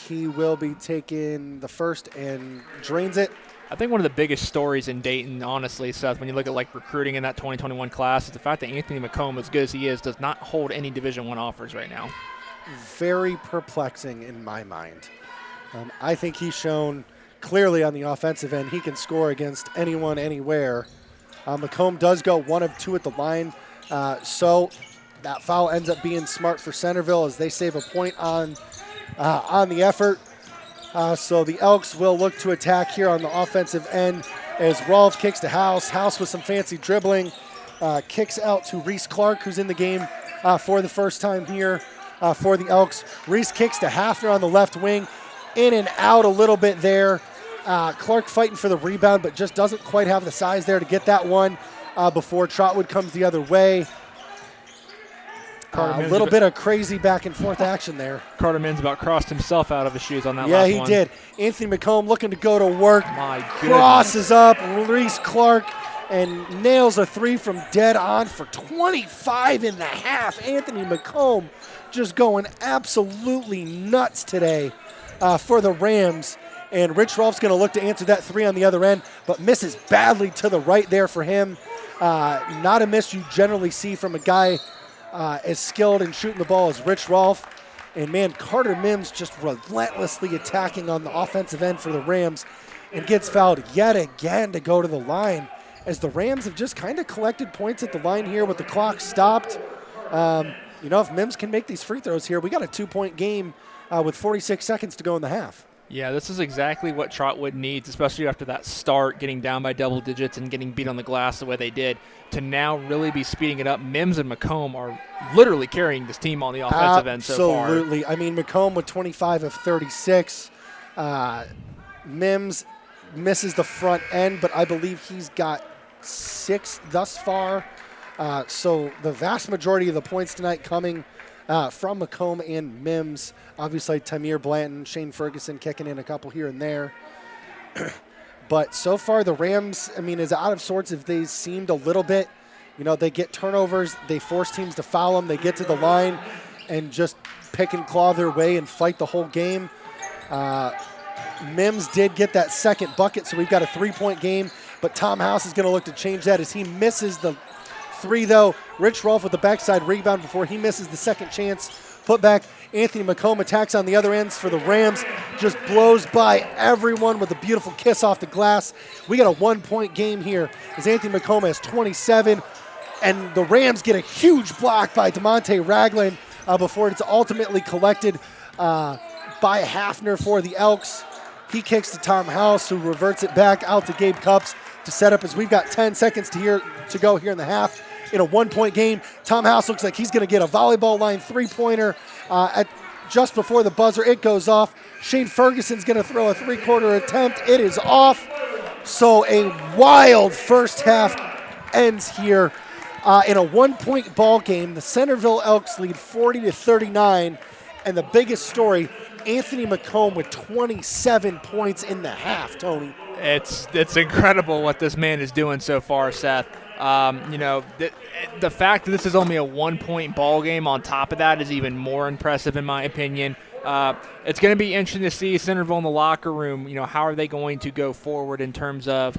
he will be taking the first and drains it. I think one of the biggest stories in Dayton, honestly, Seth, when you look at recruiting in that 2021 class, is the fact that Anthony McComb, as good as he is, does not hold any Division I offers right now. Very perplexing in my mind. I think he's shown clearly on the offensive end he can score against anyone, anywhere. McComb does go 1 of 2 at the line, so that foul ends up being smart for Centerville as they save a point on the effort. So the Elks will look to attack here on the offensive end as Rolf kicks to House. House with some fancy dribbling, kicks out to Reese Clark, who's in the game for the first time here for the Elks. Reese kicks to Hafner on the left wing, in and out a little bit there. Clark fighting for the rebound, but just doesn't quite have the size there to get that one before Trotwood comes the other way. A little bit of crazy back and forth action there. Carter Mims about crossed himself out of his shoes on that last one. Yeah, he did. Anthony McComb looking to go to work. My goodness. Crosses up, Reese Clark, and nails a 3 from dead on for 25 in the half. Anthony McComb just going absolutely nuts today for the Rams. And Rich Rolf's going to look to answer that 3 on the other end, but misses badly to the right there for him. Not a miss you generally see from a guy as skilled in shooting the ball as Rich Rolf. And, man, Carter Mims just relentlessly attacking on the offensive end for the Rams and gets fouled yet again to go to the line as the Rams have just kind of collected points at the line here with the clock stopped. If Mims can make these free throws here, we got a 2-point game with 46 seconds to go in the half. Yeah, this is exactly what Trotwood needs, especially after that start, getting down by double digits and getting beat on the glass the way they did, to now really be speeding it up. Mims and McComb are literally carrying this team on the offensive end so far. Absolutely. I mean, McComb with 25 of 36. Mims misses the front end, but I believe he's got 6 thus far. So the vast majority of the points tonight coming from McComb and Mims. Obviously, Tamir Blanton, Shane Ferguson kicking in a couple here and there. But so far, the Rams, as out of sorts as they seemed a little bit. They get turnovers. They force teams to foul them. They get to the line and just pick and claw their way and fight the whole game. Mims did get that second bucket, so we've got a 3-point game. But Tom House is going to look to change that as he misses the 3, though. Rich Rolf with the backside rebound before he misses the second chance. Put back. Anthony McComb attacks on the other ends for the Rams. Just blows by everyone with a beautiful kiss off the glass. We got a 1-point game here as Anthony McComb has 27. And the Rams get a huge block by DeMonte Ragland before it's ultimately collected by Hafner for the Elks. He kicks to Tom House, who reverts it back out to Gabe Cups to set up as we've got 10 seconds to go here in the half. In a 1-point game, Tom House looks like he's going to get a volleyball line 3-pointer at just before the buzzer. It goes off. Shane Ferguson's going to throw a 3-quarter attempt. It is off. So a wild first half ends here in a 1-point ball game. The Centerville Elks lead 40-39, and the biggest story, Anthony McComb with 27 points in the half. Tony, it's incredible what this man is doing so far, Seth. The fact that this is only a 1-point ball game on top of that is even more impressive in my opinion. It's going to be interesting to see Centerville in the locker room. How are they going to go forward in terms of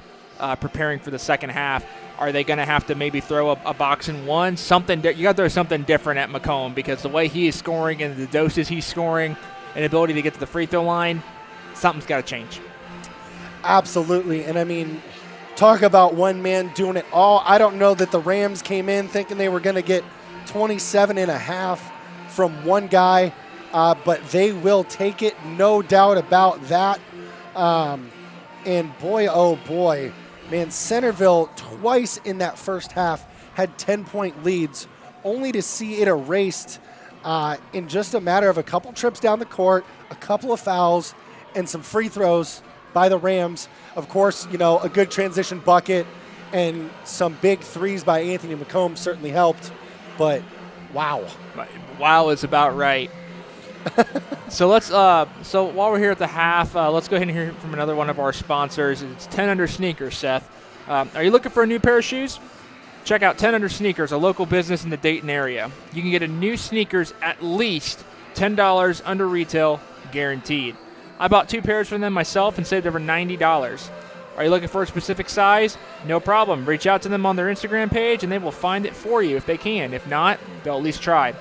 preparing for the second half? Are they going to have to maybe throw a box and one? You got to throw something different at McComb because the way he is scoring and the doses he's scoring and ability to get to the free throw line, something's got to change. Absolutely. And talk about one man doing it all. I don't know that the Rams came in thinking they were going to get 27 and a half from one guy, but they will take it, no doubt about that. And boy, oh boy, man, Centerville twice in that first half had 10-point leads, only to see it erased in just a matter of a couple trips down the court, a couple of fouls, and some free throws by the Rams. Of course, a good transition bucket and some big threes by Anthony McComb certainly helped. But wow. Wow is about right. So let's. So while we're here at the half, let's go ahead and hear from another one of our sponsors. It's 10 Under Sneakers, Seth. Are you looking for a new pair of shoes? Check out 10 Under Sneakers, a local business in the Dayton area. You can get a new sneakers at least $10 under retail, guaranteed. I bought 2 pairs from them myself and saved over $90. Are you looking for a specific size? No problem. Reach out to them on their Instagram page, and they will find it for you if they can. If not, they'll at least try.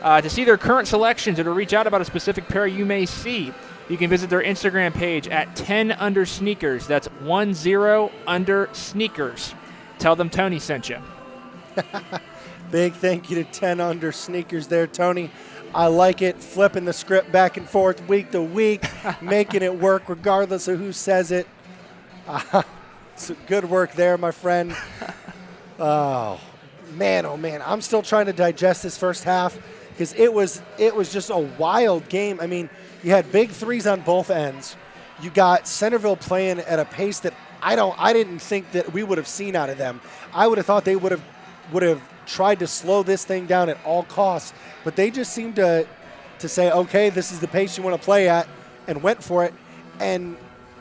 To see their current selections or to reach out about a specific pair you may see, you can visit their Instagram page at 10 Under Sneakers. That's 10 Under Sneakers. Tell them Tony sent you. Big thank you to 10 Under Sneakers there, Tony. I like it. Flipping the script back and forth week to week, making it work regardless of who says it. So good work there, my friend. Oh man. I'm still trying to digest this first half because it was just a wild game. I mean, you had big threes on both ends. You got Centerville playing at a pace that I didn't think that we would have seen out of them. I would have thought they would have tried to slow this thing down at all costs, but they just seemed to say, okay, this is the pace you want to play at, and went for it. And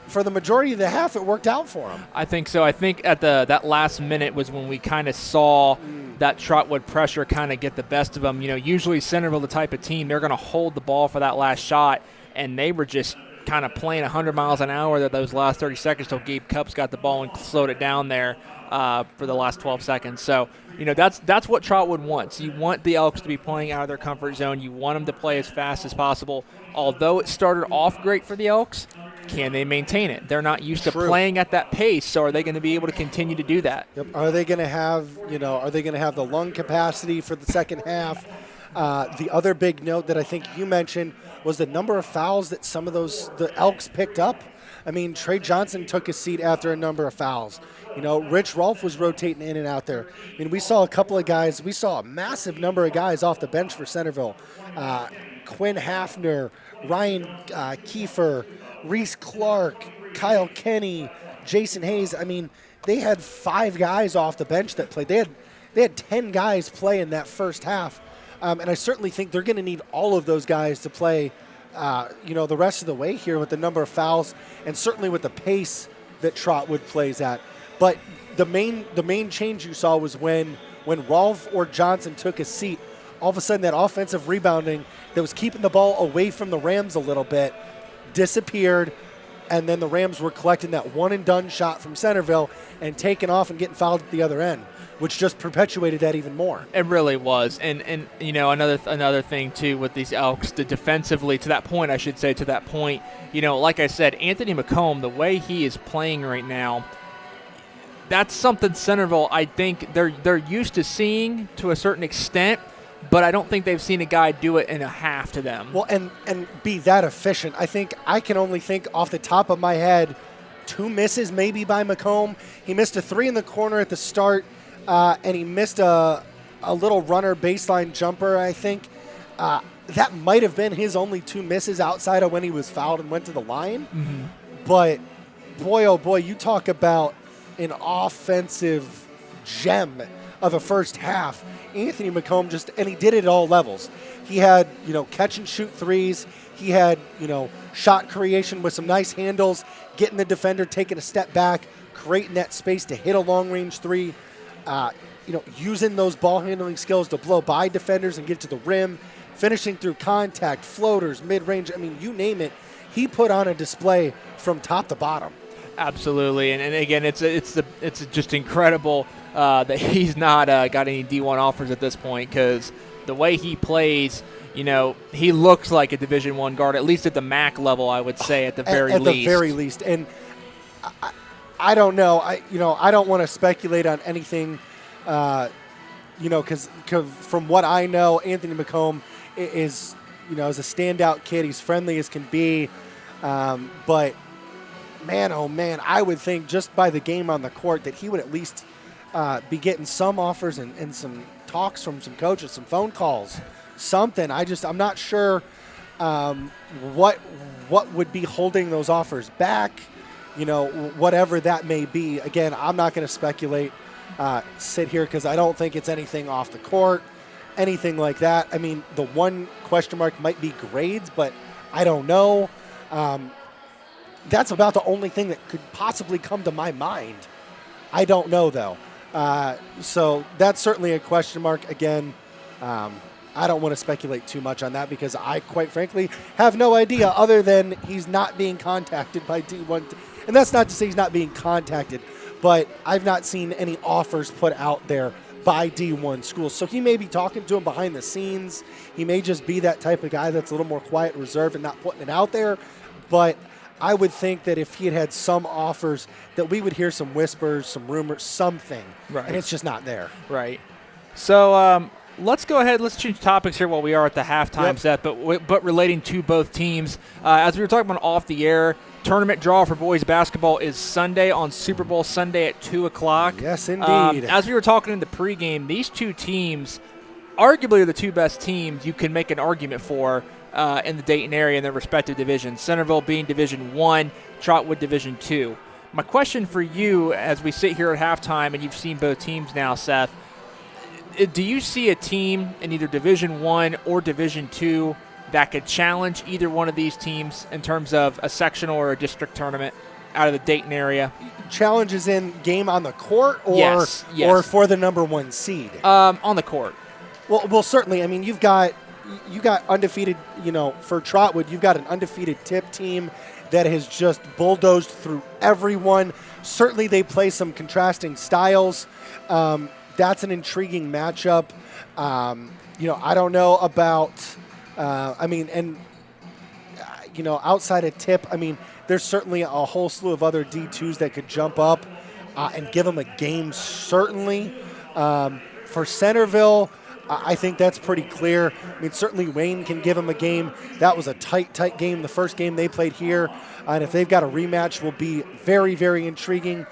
for the majority of the half, it worked out for them. I think so. I think at that last minute was when we kind of saw that Trotwood pressure kind of get the best of them. Usually Centerville, the type of team, they're going to hold the ball for that last shot, and they were just kind of playing 100 miles an hour those last 30 seconds till Gabe Cups got the ball and slowed it down there for the last 12 seconds. So, that's what Trotwood wants. You want the Elks to be playing out of their comfort zone. You want them to play as fast as possible. Although it started off great for the Elks, can they maintain it? They're not used to playing at that pace, so are they going to be able to continue to do that? Yep. Are they going to have, the lung capacity for the second half? The other big note that I think you mentioned was the number of fouls that the Elks picked up. I mean, Trey Johnson took his seat after a number of fouls. Rich Rolfe was rotating in and out there. I mean, we saw a couple of guys. We saw a massive number of guys off the bench for Centerville. Quinn Hafner, Ryan Kiefer, Reese Clark, Kyle Kenny, Jason Hayes. I mean, they had 5 guys off the bench that played. They had 10 guys play in that first half. And I certainly think they're going to need all of those guys to play, the rest of the way here with the number of fouls and certainly with the pace that Trotwood plays at. But the main change you saw was when Rolfe or Johnson took a seat, all of a sudden that offensive rebounding that was keeping the ball away from the Rams a little bit disappeared, and then the Rams were collecting that one-and-done shot from Centerville and taking off and getting fouled at the other end, which just perpetuated that even more. It really was. And another thing, too, with these Elks, defensively, to that point, like I said, Anthony McComb, the way he is playing right now, that's something Centerville, I think, they're used to seeing to a certain extent, but I don't think they've seen a guy do it in a half to them. Well, and be that efficient. I can only think off the top of my head 2 misses maybe by McComb. He missed a 3 in the corner at the start, and he missed a little runner baseline jumper, I think. That might have been his only 2 misses outside of when he was fouled and went to the line. Mm-hmm. But, boy, oh boy, you talk about an offensive gem of a first half. Anthony McComb and he did it at all levels. He had, catch and shoot threes. He had, shot creation with some nice handles, getting the defender, taking a step back, creating that space to hit a long-range 3, using those ball handling skills to blow by defenders and get to the rim, finishing through contact, floaters, mid-range. I mean, you name it. He put on a display from top to bottom. Absolutely, and again, it's just incredible that he's not got any D1 offers at this point, because the way he plays, he looks like a Division I guard, at least at the MAC level, I would say, at the very least. At the very least, and I don't know. I don't want to speculate on anything, because from what I know, Anthony McComb is a standout kid. He's friendly as can be, but man, oh man, I would think just by the game on the court that he would at least be getting some offers and some talks from some coaches, some phone calls, something. I'm not sure what would be holding those offers back, whatever that may be. Again, I'm not going to speculate, sit here, because I don't think it's anything off the court, anything like that. I mean, the one question mark might be grades, but I don't know. That's about the only thing that could possibly come to my mind. I don't know, though. So that's certainly a question mark. Again, I don't want to speculate too much on that because I, quite frankly, have no idea other than he's not being contacted by D1. And that's not to say he's not being contacted, but I've not seen any offers put out there by D1 schools. So he may be talking to him behind the scenes. He may just be that type of guy that's a little more quiet and reserved and not putting it out there. But I would think that if he had some offers, that we would hear some whispers, some rumors, something. Right. And it's just not there. Right. So let's go ahead. Let's change topics here while we are at the halftime set, but relating to both teams. As we were talking about off the air, tournament draw for boys basketball is Sunday on Super Bowl Sunday at 2 o'clock. Yes, indeed. As we were talking in the pregame, these two teams arguably are the two best teams you can make an argument for in the Dayton area in their respective divisions. Centerville being Division I, Trotwood Division II. My question for you as we sit here at halftime, and you've seen both teams now, Seth, do you see a team in either Division I or Division II that could challenge either one of these teams in terms of a sectional or a district tournament out of the Dayton area? Challenges in game on the court or Yes. or for the number one seed? On the court. Well, certainly. I mean, you got undefeated, for Trotwood, you've got an undefeated tip team that has just bulldozed through everyone. Certainly they play some contrasting styles. That's an intriguing matchup. I don't know about, outside of tip, there's certainly a whole slew of other D2s that could jump up and give them a game, certainly. For Centerville, I think that's pretty clear. Certainly Wayne can give them a game. That was a tight game. The first game they played here, and if they've got a rematch, will be very, very intriguing.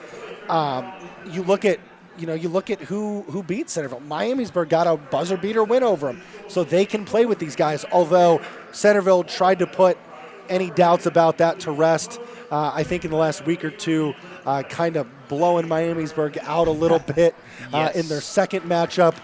You look at who beat Centerville. Miamisburg got a buzzer beater win over them, so they can play with these guys. Although Centerville tried to put any doubts about that to rest, I think in the last week or two, kind of blowing Miamisburg out a little bit in their second matchup.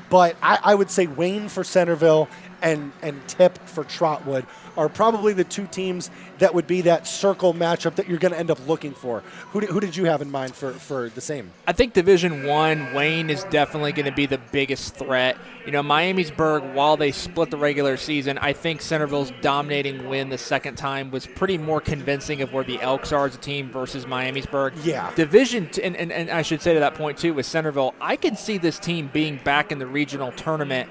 But I would say Wayne for Centerville and Tip for Trotwood are probably the two teams that would be that circle matchup that you're going to end up looking for. Who did you have in mind for the same? I think Division I, Wayne is definitely going to be the biggest threat. Miamisburg, while they split the regular season, I think Centerville's dominating win the second time was pretty more convincing of where the Elks are as a team versus Miamisburg. Yeah. Division, and I should say to that point too, with Centerville, I can see this team being back in the regional tournament.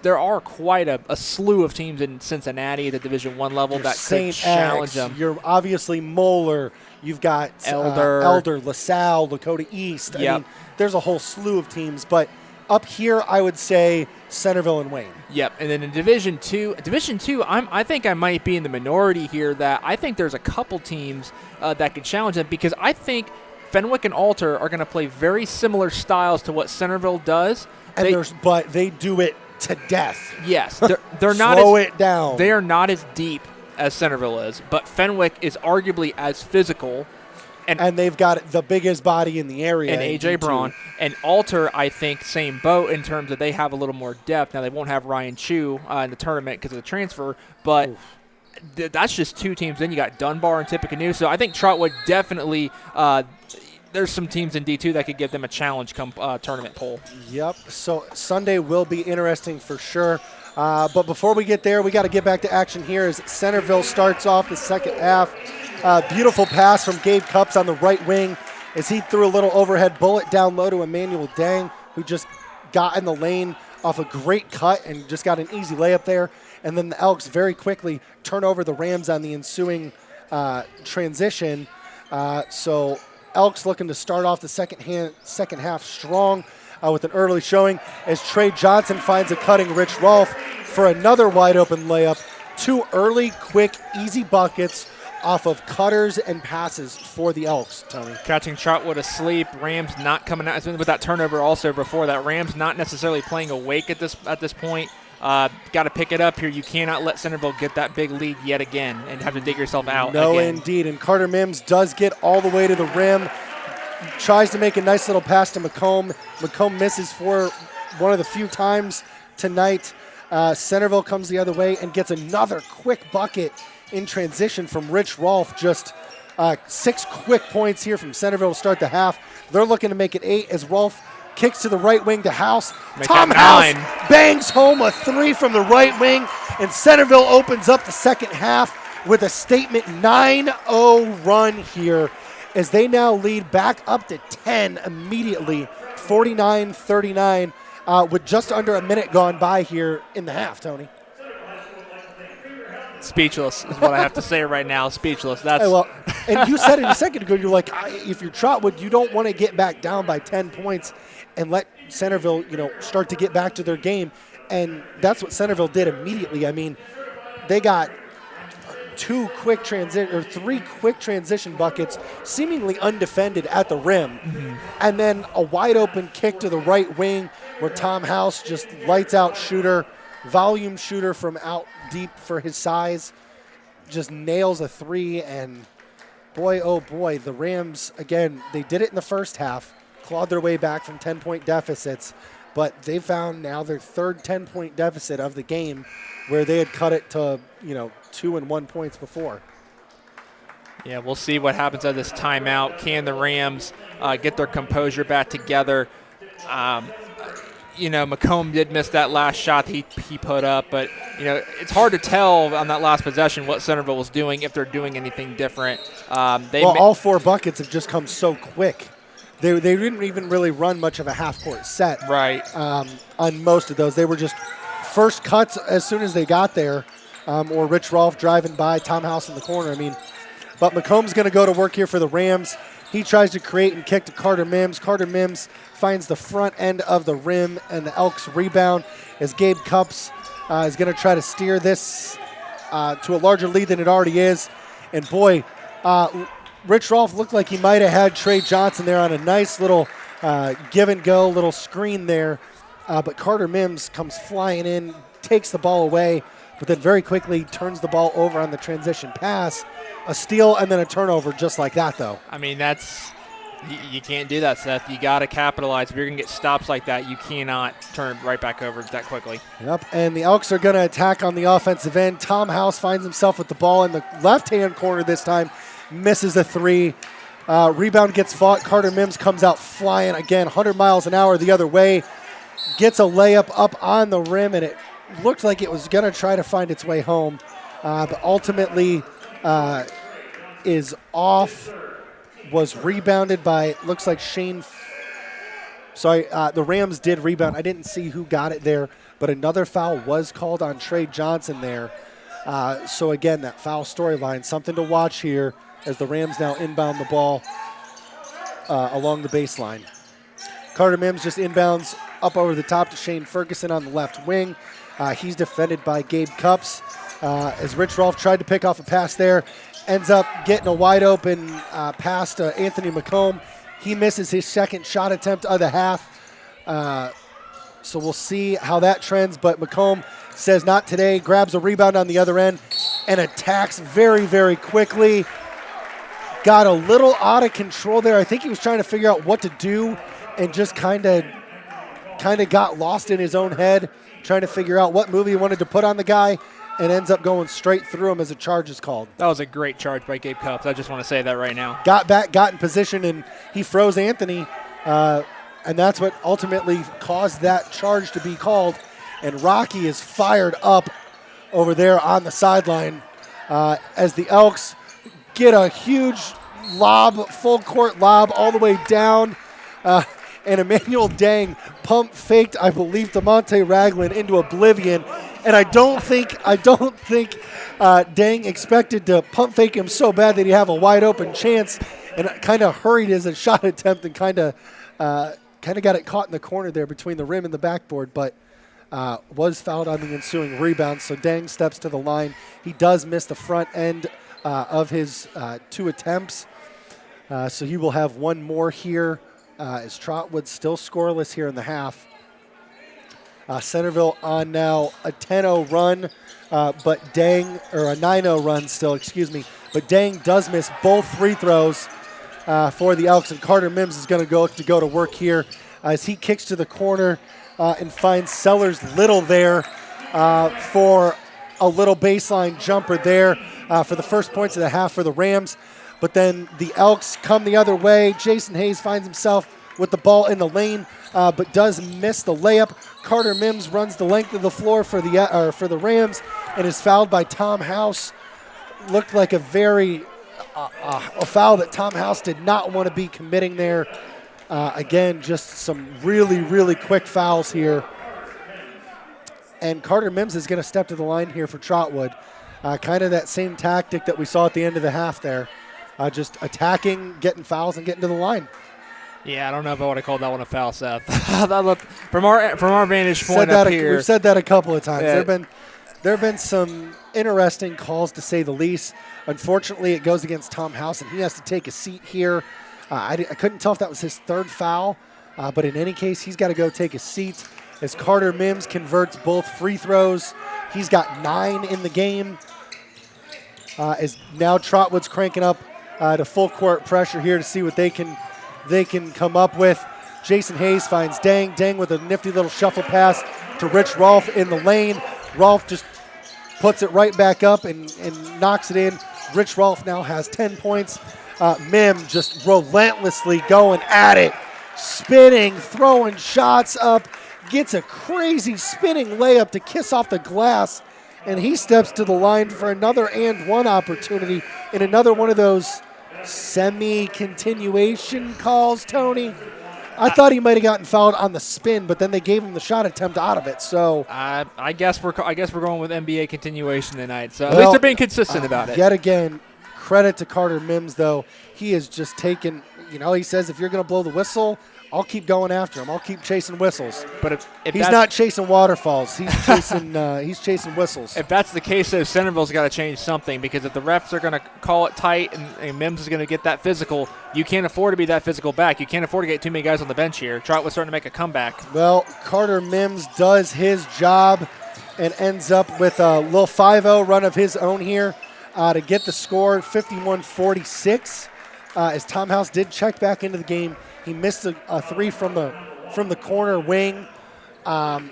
There are quite a slew of teams in Cincinnati at the Division I level that could challenge them. You're obviously Moeller. You've got Elder, LaSalle, Lakota East. Yep. I mean, there's a whole slew of teams. But up here, I would say Centerville and Wayne. Yep. And then in Division II, I think I might be in the minority here that I think there's a couple teams that could challenge them because I think Fenwick and Alter are going to play very similar styles to what Centerville does. But they do it to death. Yes, they're not. Slow it down. They are not as deep as Centerville is, but Fenwick is arguably as physical, and they've got the biggest body in the area. And AJ Braun and Alter, I think, same boat in terms of they have a little more depth. Now they won't have Ryan Chu in the tournament because of the transfer, but. That's just two teams. Then you got Dunbar and Tippecanoe. So I think Trotwood definitely. There's some teams in D2 that could give them a challenge come tournament poll. Yep. So Sunday will be interesting for sure. But before we get there, we got to get back to action here as Centerville starts off the second half. Beautiful pass from Gabe Cups on the right wing as he threw a little overhead bullet down low to Emmanuel Dang, who just got in the lane off a great cut and just got an easy layup there. And then the Elks very quickly turn over the Rams on the ensuing transition. So Elks looking to start off the second half strong with an early showing as Trey Johnson finds a cutting Rich Rolfe for another wide open layup. Two early, quick, easy buckets off of cutters and passes for the Elks, Tony. Catching Trotwood asleep. Rams not coming out. It's been with that turnover also before that. Rams not necessarily playing awake at this point. Got to pick it up here. You cannot let Centerville get that big lead yet again and have to dig yourself out No, again. indeed. And Carter Mims does get all the way to the rim. Tries to make a nice little pass to McComb. McComb misses for one of the few times tonight. Centerville comes the other way and gets another quick bucket in transition from Rich Rolfe. Just 6 quick points here from Centerville to start the half. They're looking to make it 8 as Rolfe kicks to the right wing to House. Tom House bangs home a 3 from the right wing, and Centerville opens up the second half with a statement 9-0 run here as they now lead back up to 10 immediately, 49-39, with just under a minute gone by here in the half, Tony. Speechless is what I have to say right now. Speechless. That's Hey, well, and you said it a second ago. You're like, if you're Trotwood, you don't want to get back down by 10 points and let Centerville, start to get back to their game. And that's what Centerville did immediately. I mean, they got 3 quick transition buckets, seemingly undefended at the rim, and then a wide open kick to the right wing where Tom House, just lights out shooter, volume shooter from out deep for his size, just nails a 3. And boy, oh boy, the Rams, again, they did it in the first half, clawed their way back from 10-point deficits, but they found now their third 10-point deficit of the game, where they had cut it to 2 and 1 points before. Yeah, we'll see what happens at this timeout. Can the Rams get their composure back together? McComb did miss that last shot he put up, but it's hard to tell on that last possession what Centerville was doing, if they're doing anything different. All 4 buckets have just come so quick. They didn't even really run much of a half-court set, right? On most of those, they were just first cuts as soon as they got there, or Rich Rolfe driving by, Tom House in the corner. But McComb's going to go to work here for the Rams. He tries to create and kick to Carter Mims. Carter Mims finds the front end of the rim, and the Elks rebound as Gabe Cups is going to try to steer this to a larger lead than it already is. And boy, Rich Rolfe looked like he might have had Trey Johnson there on a nice little give and go, little screen there. But Carter Mims comes flying in, takes the ball away, but then very quickly turns the ball over on the transition pass. A steal and then a turnover just like that, though. You can't do that, Seth. You got to capitalize. If you're going to get stops like that, you cannot turn right back over that quickly. Yep, and the Elks are going to attack on the offensive end. Tom House finds himself with the ball in the left-hand corner this time, misses a 3. Rebound gets fought. Carter Mims comes out flying again, 100 miles an hour the other way. Gets a layup up on the rim, and it looked like it was going to try to find its way home, but ultimately is off. Was rebounded by, looks like the Rams did rebound. I didn't see who got it there, but another foul was called on Trey Johnson there. So again, that foul storyline, something to watch here as the Rams now inbound the ball along the baseline. Carter Mims just inbounds up over the top to Shane Ferguson on the left wing. He's defended by Gabe Cups. As Rich Rolfe tried to pick off a pass there, ends up getting a wide open pass to Anthony McComb. He misses his second shot attempt of the half. So we'll see how that trends, but McComb says not today, grabs a rebound on the other end, and attacks very, very quickly. Got a little out of control there. I think he was trying to figure out what to do and just kind of got lost in his own head, trying to figure out what move he wanted to put on the guy, and ends up going straight through him as a charge is called. That was a great charge by Gabe Cups. I just want to say that right now. Got back, got in position, and he froze Anthony, and that's what ultimately caused that charge to be called. And Rocky is fired up over there on the sideline as the Elks get a huge lob, full court lob all the way down. And Emmanuel Dang pump faked, I believe, DeMonte Ragland into oblivion. And I don't think Dang expected to pump fake him so bad that he'd have a wide open chance, and kind of hurried his shot attempt and kind of got it caught in the corner there between the rim and the backboard, but was fouled on the ensuing rebound. So Dang steps to the line. He does miss the front end of his 2 attempts. So he will have one more here as Trotwood still scoreless here in the half. Centerville on now a 10-0 run, but Dang, or a 9-0 run still, excuse me. But Dang does miss both free throws for the Elks, and Carter Mims is going to go to work here as he kicks to the corner and finds Sellers Little there for a little baseline jumper there for the first points of the half for the Rams. But then the Elks come the other way. Jason Hayes finds himself with the ball in the lane, but does miss the layup. Carter Mims runs the length of the floor for the Rams and is fouled by Tom House. Looked like a foul that Tom House did not want to be committing there. Again, just some really, really quick fouls here. And Carter Mims is going to step to the line here for Trotwood. Kind of that same tactic that we saw at the end of the half there. Just attacking, getting fouls, and getting to the line. Yeah, I don't know if I would have called that one a foul, Seth. From our vantage point up here. We've said that a couple of times. Yeah. There have been some interesting calls, to say the least. Unfortunately, it goes against Tom House, and he has to take a seat here. I couldn't tell if that was his 3rd foul, but in any case, he's got to go take a seat as Carter Mims converts both free throws. He's got 9 in the game. As now Trotwood's cranking up to full court pressure here to see what they can come up with. Jason Hayes finds Dang with a nifty little shuffle pass to Rich Rolfe in the lane. Rolfe just puts it right back up and knocks it in. Rich Rolfe now has 10 points. Mim just relentlessly going at it, spinning, throwing shots up, gets a crazy spinning layup to kiss off the glass, and he steps to the line for another and one opportunity in another one of those semi-continuation calls, Tony. I thought he might have gotten fouled on the spin, but then they gave him the shot attempt out of it. So I guess we're going with NBA continuation tonight. So at least they're being consistent about it. Yet again, credit to Carter Mims, though. He is just taking, he says, if you're going to blow the whistle, I'll keep going after him. I'll keep chasing whistles. But if he's not chasing waterfalls, he's chasing whistles. If that's the case, though, Centerville's got to change something, because if the refs are going to call it tight and Mims is going to get that physical, you can't afford to be that physical back. You can't afford to get too many guys on the bench here. Trotwood's starting to make a comeback. Well, Carter Mims does his job and ends up with a little 5-0 run of his own here to get the score 51-46. As Tom House did check back into the game. He missed a 3 from the corner wing, and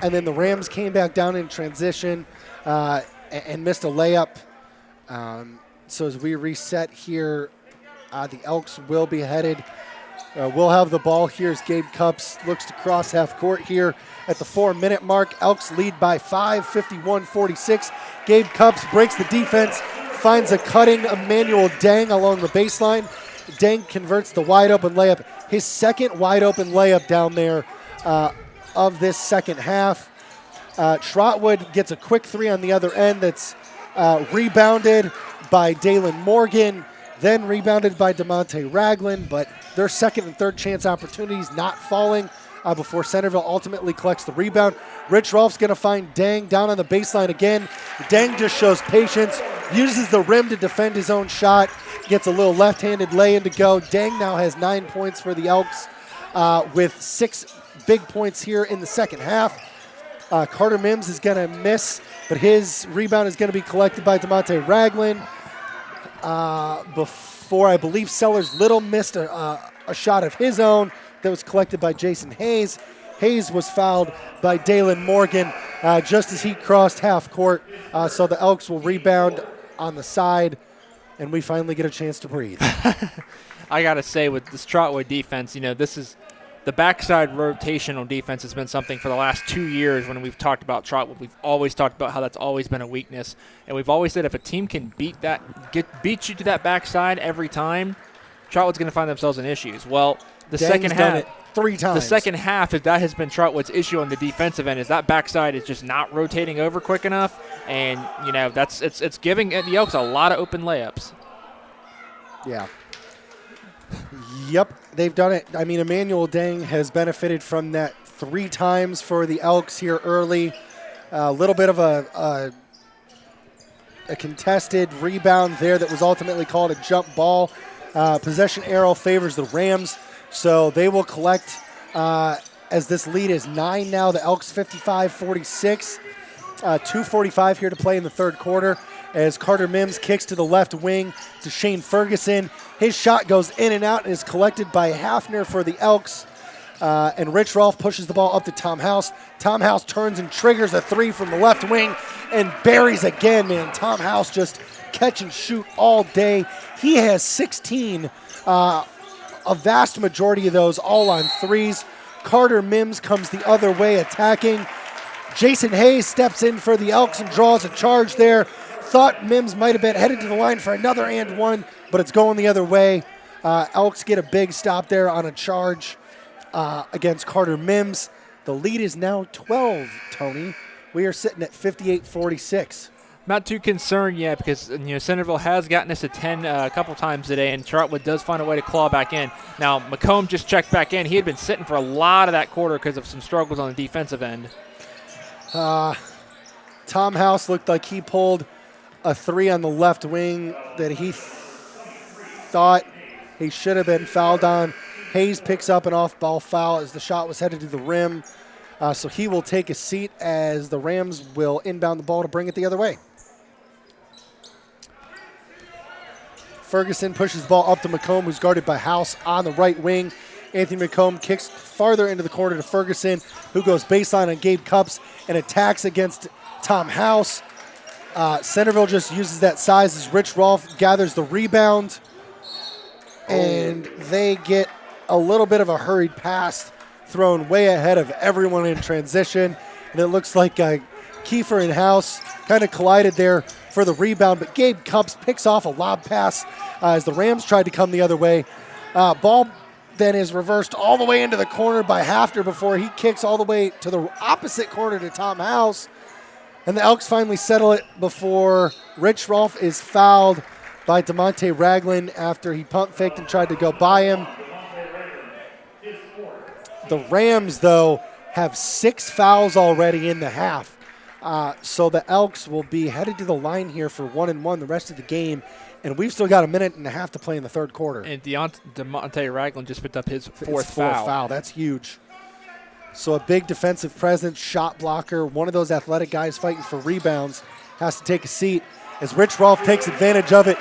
then the Rams came back down in transition and missed a layup. So as we reset here, the Elks will be headed. We'll have the ball here as Gabe Cups looks to cross half court here at the 4-minute mark. Elks lead by 5, 51-46. Gabe Cups breaks the defense, finds a cutting Emmanuel Dang along the baseline. Dang converts the wide-open layup, his second wide-open layup down there of this second half. Trotwood gets a quick 3 on the other end that's rebounded by Dalen Morgan, then rebounded by DeMonte Ragland, but their second and third chance opportunities not falling before Centerville ultimately collects the rebound. Rich Rolfe's going to find Dang down on the baseline again. Dang just shows patience, uses the rim to defend his own shot, gets a little left-handed lay-in to go. Dang now has 9 points for the Elks with 6 big points here in the second half. Carter Mims is going to miss, but his rebound is going to be collected by DeMonte Ragland. Before, I believe, Sellers Little missed a shot of his own that was collected by Jason Hayes. Hayes was fouled by Dalen Morgan just as he crossed half court. So the Elks will rebound on the side, and we finally get a chance to breathe. I got to say, with this Trotwood defense, this is the backside rotational defense has been something for the last 2 years when we've talked about Trotwood. We've always talked about how that's always been a weakness. And we've always said if a team can beat you to that backside every time, Trotwood's going to find themselves in issues. Well, the Dang's second done half, it 3 times. The second half, if that has been Trotwood's issue on the defensive end, is that backside is just not rotating over quick enough, and it's giving the Elks a lot of open layups. Yeah. Yep, they've done it. I mean, Emmanuel Dang has benefited from that 3 times for the Elks here early. A little bit of a a contested rebound there that was ultimately called a jump ball. Possession arrow favors the Rams, so they will collect as this lead is 9 now. The Elks 55-46. 2:45 here to play in the third quarter as Carter Mims kicks to the left wing to Shane Ferguson. His shot goes in and out and is collected by Hafner for the Elks. And Rich Rolfe pushes the ball up to Tom House. Tom House turns and triggers a three from the left wing and buries again, man. Tom House just catch and shoot all day. He has 16, a vast majority of those all on threes. Carter Mims comes the other way attacking. Jason Hayes steps in for the Elks and draws a charge there. Thought Mims might have been headed to the line for another and one, but it's going the other way. Elks get a big stop there on a charge against Carter Mims. The lead is now 12, Tony. We are sitting at 58-46. Not too concerned yet because Centerville has gotten us a 10 a couple times today, and Trotwood does find a way to claw back in. Now, McComb just checked back in. He had been sitting for a lot of that quarter because of some struggles on the defensive end. Tom House looked like he pulled a three on the left wing that he thought he should have been fouled on. Hayes picks up an off-ball foul as the shot was headed to the rim. So he will take a seat as the Rams will inbound the ball to bring it the other way. Ferguson pushes the ball up to McComb, who's guarded by House on the right wing. Anthony McComb kicks farther into the corner to Ferguson, who goes baseline on Gabe Cups and attacks against Tom House. Centerville just uses that size as Rich Rolfe gathers the rebound. And they get a little bit of a hurried pass thrown way ahead of everyone in transition. And it looks like Kiefer and House kind of collided there for the rebound. But Gabe Cups picks off a lob pass as the Rams tried to come the other way. Ball then is reversed all the way into the corner by Hafner before he kicks all the way to the opposite corner to Tom House. And the Elks finally settle it before Rich Rolfe is fouled by DeMonte Ragland after he pump faked and tried to go by him. The Rams, though, have 6 fouls already in the half. So the Elks will be headed to the line here for 1-1 the rest of the game. And we've still got a minute and a half to play in the third quarter. And DeMonte Ragland just picked up his fourth foul. That's huge. So a big defensive presence, shot blocker, one of those athletic guys fighting for rebounds has to take a seat as Rich Rolfe takes advantage of it,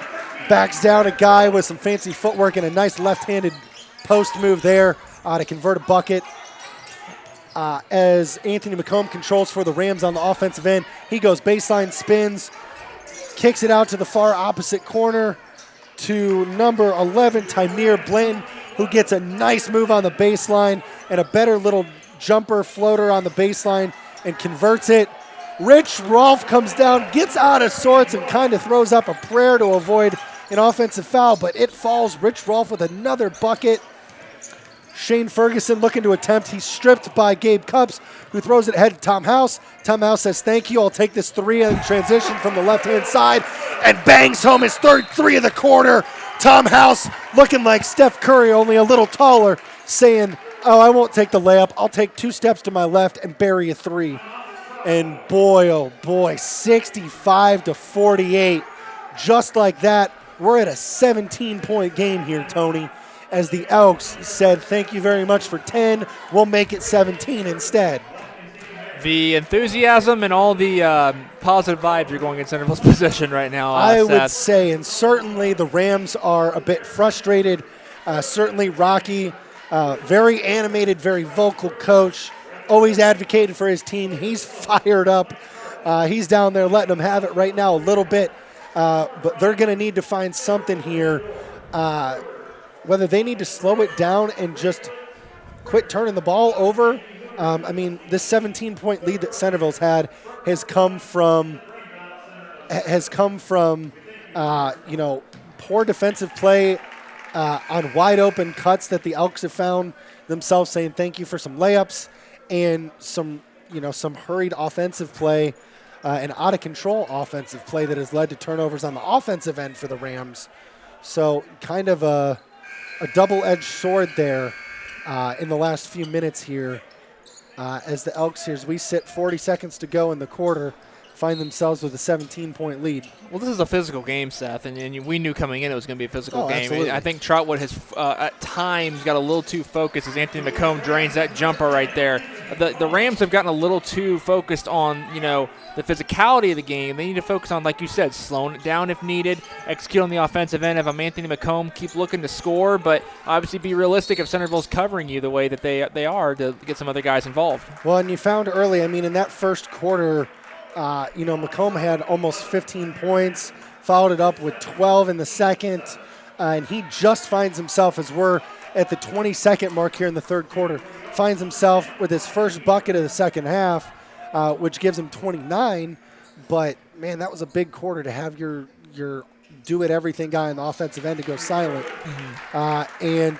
backs down a guy with some fancy footwork and a nice left-handed post move there to convert a bucket. As Anthony McComb controls for the Rams on the offensive end, he goes baseline, spins, kicks it out to the far opposite corner to number 11, Tymir Blanton, who gets a nice move on the baseline and a better little jumper floater on the baseline and converts it. Rich Rolfe comes down, gets out of sorts, and kind of throws up a prayer to avoid an offensive foul, but it falls. Rich Rolfe with another bucket. Shane Ferguson looking to attempt. He's stripped by Gabe Cups, who throws it ahead to Tom House. Tom House says, thank you. I'll take this three in transition from the left-hand side and bangs home his third three of the quarter. Tom House looking like Steph Curry, only a little taller, saying, oh, I won't take the layup. I'll take 2 steps to my left and bury a three. And boy, oh boy, 65-48. Just like that, we're at a 17-point game here, Tony, as the Elks said, thank you very much for 10. We'll make it 17 instead. The enthusiasm and all the positive vibes are going in Centerville's position right now. I would say, and certainly the Rams are a bit frustrated. Certainly Rocky, very animated, very vocal coach, always advocated for his team. He's fired up. He's down there letting them have it right now a little bit. But they're going to need to find something here, whether they need to slow it down and just quit turning the ball over. I mean, this 17-point lead that Centerville's had has come from poor defensive play on wide open cuts that the Elks have found themselves saying thank you for some layups and some hurried offensive play and out of control offensive play that has led to turnovers on the offensive end for the Rams. So kind of a double-edged sword there in the last few minutes here. As the Elks here, as we sit 40 seconds to go in the quarter, find themselves with a 17-point lead. Well, this is a physical game, Seth, and we knew coming in it was going to be a physical game. Absolutely. I think Trotwood has at times got a little too focused as Anthony McComb drains that jumper right there. The Rams have gotten a little too focused on, the physicality of the game. They need to focus on, like you said, slowing it down if needed, execute on the offensive end. If I'm Anthony McComb, keep looking to score, but obviously be realistic if Centerville's covering you the way that they are to get some other guys involved. Well, and you found early, in that first quarter, McComb had almost 15 points, followed it up with 12 in the second, and he just finds himself, as we're at the 22nd mark here in the third quarter, finds himself with his first bucket of the second half, which gives him 29. But, man, that was a big quarter to have your do-it-everything guy on the offensive end to go silent. And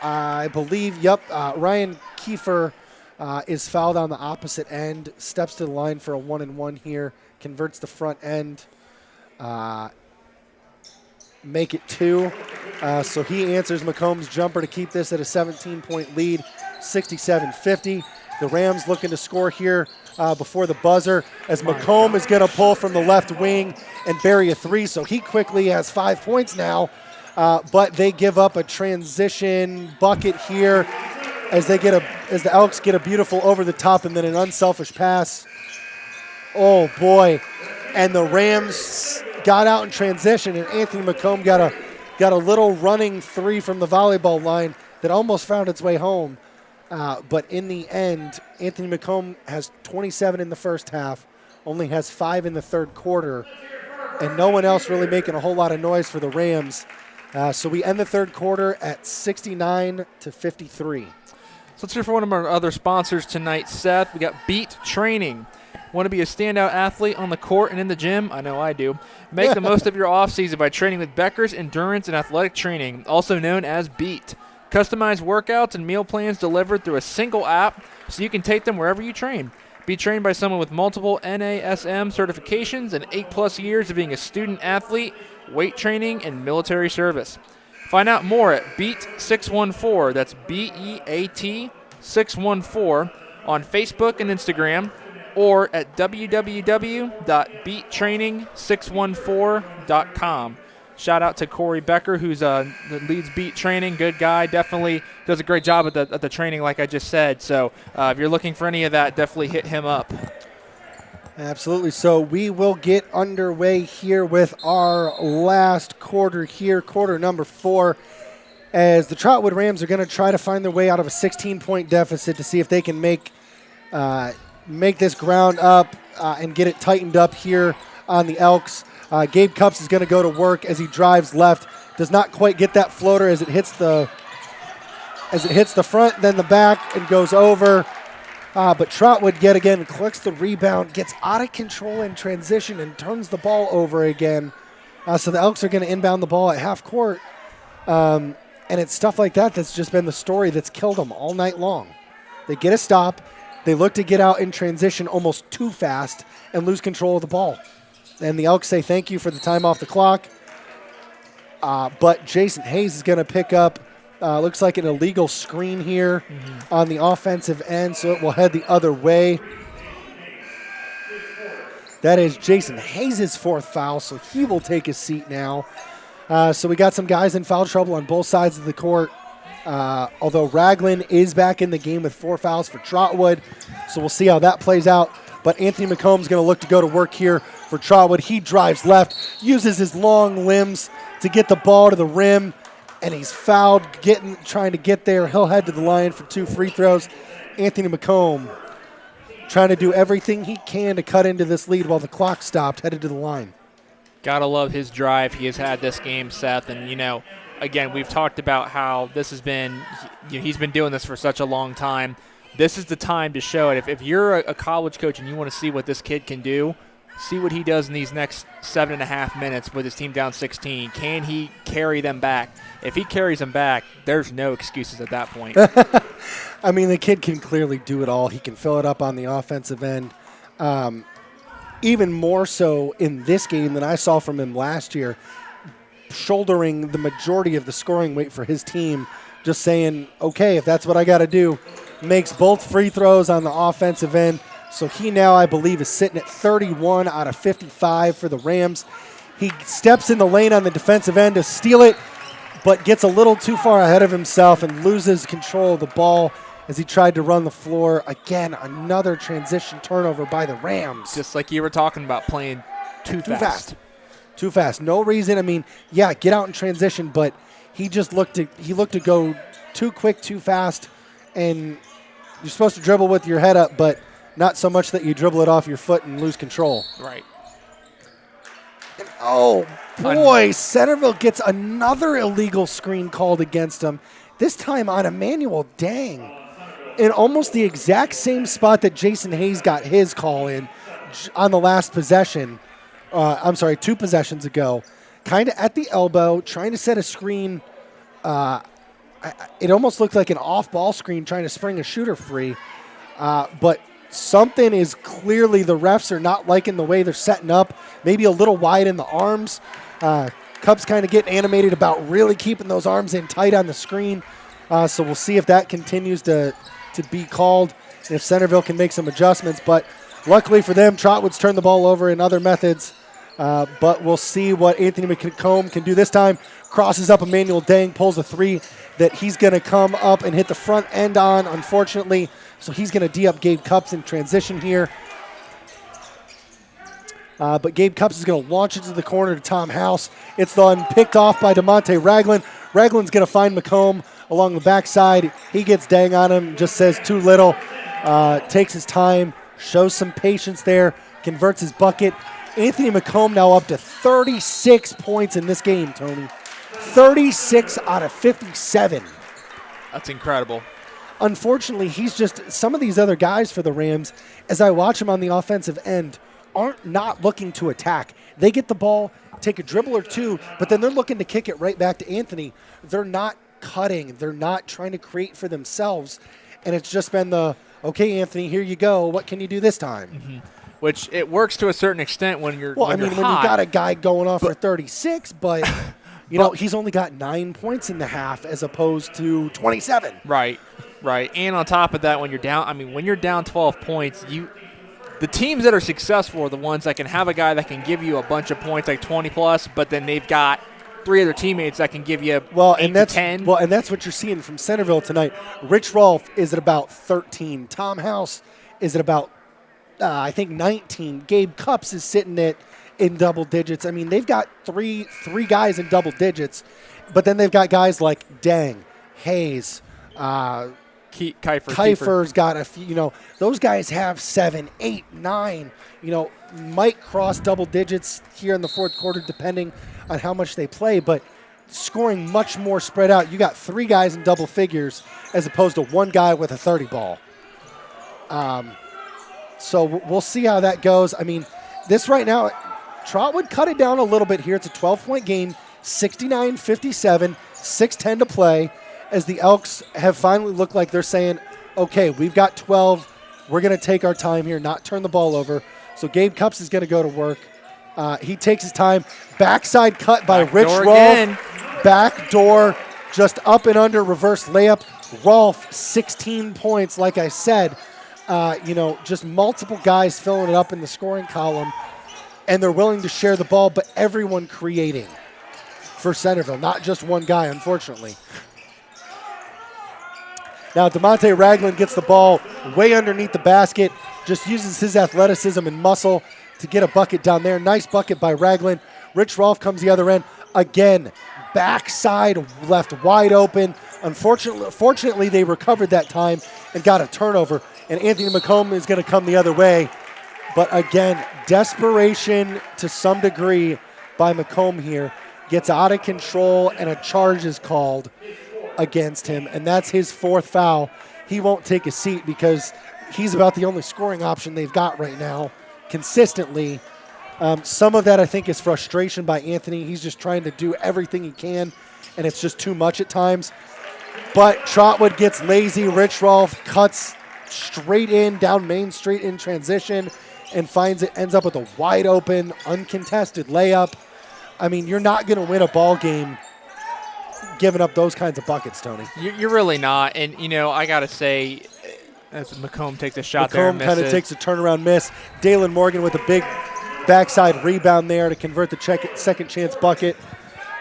I believe, Ryan Kiefer is fouled on the opposite end, steps to the line for a 1-and-1 here, converts the front end, make it 2. So he answers McComb's jumper to keep this at a 17-point lead, 67-50. The Rams looking to score here before the buzzer as McComb is going to pull from the left wing and bury a 3. So he quickly has 5 points now, but they give up a transition bucket here as the Elks get a beautiful over the top and then an unselfish pass. Oh boy! And the Rams got out in transition, and Anthony McComb got a little running 3 from the volleyball line that almost found its way home. But in the end, Anthony McComb has 27 in the first half, only has 5 in the third quarter, and no one else really making a whole lot of noise for the Rams. So we end the third quarter at 69-53. So let's hear from one of our other sponsors tonight, Seth. We got Beat Training. Want to be a standout athlete on the court and in the gym? I know I do. Make the most of your offseason by training with Becker's Endurance and Athletic Training, also known as Beat. Customized workouts and meal plans delivered through a single app so you can take them wherever you train. Be trained by someone with multiple NASM certifications and 8+ years of being a student athlete, weight training, and military service. Find out more at Beat614, that's BEAT 614, on Facebook and Instagram, or at www.beattraining614.com. Shout out to Corey Becker, who's that leads Beat Training. Good guy. Definitely does a great job at the training, like I just said. So if you're looking for any of that, definitely hit him up. Absolutely. So we will get underway here with our last quarter here, quarter number 4, as the Trotwood Rams are going to try to find their way out of a 16-point deficit to see if they can make this ground up and get it tightened up here on the Elks. Gabe Cups is going to go to work as he drives left. Does not quite get that floater as it hits the front, then the back, and goes over. But Trotwood yet again collects the rebound, gets out of control in transition, and turns the ball over again. So the Elks are going to inbound the ball at half court. And it's stuff like that that's just been the story that's killed them all night long. They get a stop. They look to get out in transition almost too fast and lose control of the ball. And the Elks say thank you for the time off the clock. But Jason Hayes is going to pick up, looks like an illegal screen here on the offensive end, so it will head the other way. That is Jason Hayes' 4th foul, so he will take his seat now. So we got some guys in foul trouble on both sides of the court. Although Raglan is back in the game with 4 fouls for Trotwood, so we'll see how that plays out. But Anthony McComb's going to look to go to work here for Trotwood. He drives left, uses his long limbs to get the ball to the rim, and he's fouled, trying to get there. He'll head to the line for 2 free throws. Anthony McComb trying to do everything he can to cut into this lead while the clock stopped, headed to the line. Gotta love his drive he has had this game, Seth. And, again, we've talked about how this has been, he's been doing this for such a long time. This is the time to show it. If you're a college coach and you want to see what this kid can do, see what he does in these next 7.5 minutes with his team down 16. Can he carry them back? If he carries them back, there's no excuses at that point. The kid can clearly do it all. He can fill it up on the offensive end. Even more so in this game than I saw from him last year, shouldering the majority of the scoring weight for his team, just saying, okay, if that's what I got to do. Makes both free throws on the offensive end. So he now, I believe, is sitting at 31 out of 55 for the Rams. He steps in the lane on the defensive end to steal it, but gets a little too far ahead of himself and loses control of the ball as he tried to run the floor. Again, another transition turnover by the Rams. Just like you were talking about, playing too fast. Too fast. No reason. I mean, yeah, get out in transition, but he just looked to go too quick, too fast, and you're supposed to dribble with your head up, but not so much that you dribble it off your foot and lose control. Right. And oh, boy, Centerville gets another illegal screen called against him, this time on Emmanuel Dang, in almost the exact same spot that Jason Hayes got his call in on the last possession. 2 possessions ago. Kind of at the elbow, trying to set a screen. It almost looked like an off-ball screen trying to spring a shooter free. But something is clearly, the refs are not liking the way they're setting up. Maybe a little wide in the arms. Cubs kind of getting animated about really keeping those arms in tight on the screen. So we'll see if that continues to be called and if Centerville can make some adjustments. But luckily for them, Trotwood's turned the ball over in other methods. But we'll see what Anthony McComb can do this time. Crosses up Emmanuel Dang, pulls a 3 that he's going to come up and hit the front end on, unfortunately. So he's going to D up Gabe Cupps in transition here. But Gabe Cupps is going to launch it to the corner to Tom House. It's then picked off by DeMonte Ragland. Ragland's going to find McComb along the backside. He gets Dang on him, just says too little. Takes his time, shows some patience there, converts his bucket. Anthony McComb now up to 36 points in this game, Tony. 36 out of 57. That's incredible. Unfortunately, he's just, some of these other guys for the Rams, as I watch them on the offensive end, aren't not looking to attack. They get the ball, take a dribble or two, but then they're looking to kick it right back to Anthony. They're not cutting. They're not trying to create for themselves. And it's just been okay, Anthony, here you go. What can you do this time? Mm-hmm. Which it works to a certain extent when you're when you got a guy going off for 36, but he's only got 9 points in the half as opposed to 27. Right. And on top of that, when you're down 12 points, the teams that are successful are the ones that can have a guy that can give you a bunch of points, like 20 plus, but then they've got 3 other teammates that can give you 8 to 10. Well, and that's what you're seeing from Centerville tonight. Rich Rolfe is at about 13. Tom House is at about I think 19. Gabe Cupps is sitting in double digits. I mean, they've got three guys in double digits, but then they've got guys like Dang, Hayes, Kiefer's got a few. Those guys have 7, 8, 9. Might cross double digits here in the fourth quarter, depending on how much they play, but scoring much more spread out. You got 3 guys in double figures as opposed to 1 guy with a 30 ball. So we'll see how that goes. I mean, this right now, Trotwood cut it down a little bit here. It's a 12-point game, 69-57, 6:10 to play, as the Elks have finally looked like they're saying, okay, we've got 12. We're going to take our time here, not turn the ball over. So Gabe Cupps is going to go to work. He takes his time. Backside cut by Rich Rolfe. Back door, just up and under, reverse layup. Rolfe, 16 points, like I said. Just multiple guys filling it up in the scoring column, and they're willing to share the ball, but everyone creating for Centerville, not just one guy, unfortunately. Now, DeMonte Ragland gets the ball way underneath the basket, just uses his athleticism and muscle to get a bucket down there. Nice bucket by Ragland. Rich Rolfe comes the other end. Again, backside left wide open. Fortunately, they recovered that time and got a turnover. And Anthony McComb is going to come the other way. But again, desperation to some degree by McComb here. Gets out of control, and a charge is called against him. And that's his 4th foul. He won't take a seat because he's about the only scoring option they've got right now consistently. Some of that, I think, is frustration by Anthony. He's just trying to do everything he can, and it's just too much at times. But Trotwood gets lazy. Rich Rolfe cuts straight in, down Main Street in transition, and ends up with a wide open, uncontested layup. I mean, you're not going to win a ball game giving up those kinds of buckets, Tony. You're really not. And, I got to say, As McComb takes a shot there and McComb kind of misses. takes a turnaround miss. Dalen Morgan with a big backside rebound there to convert the second chance bucket.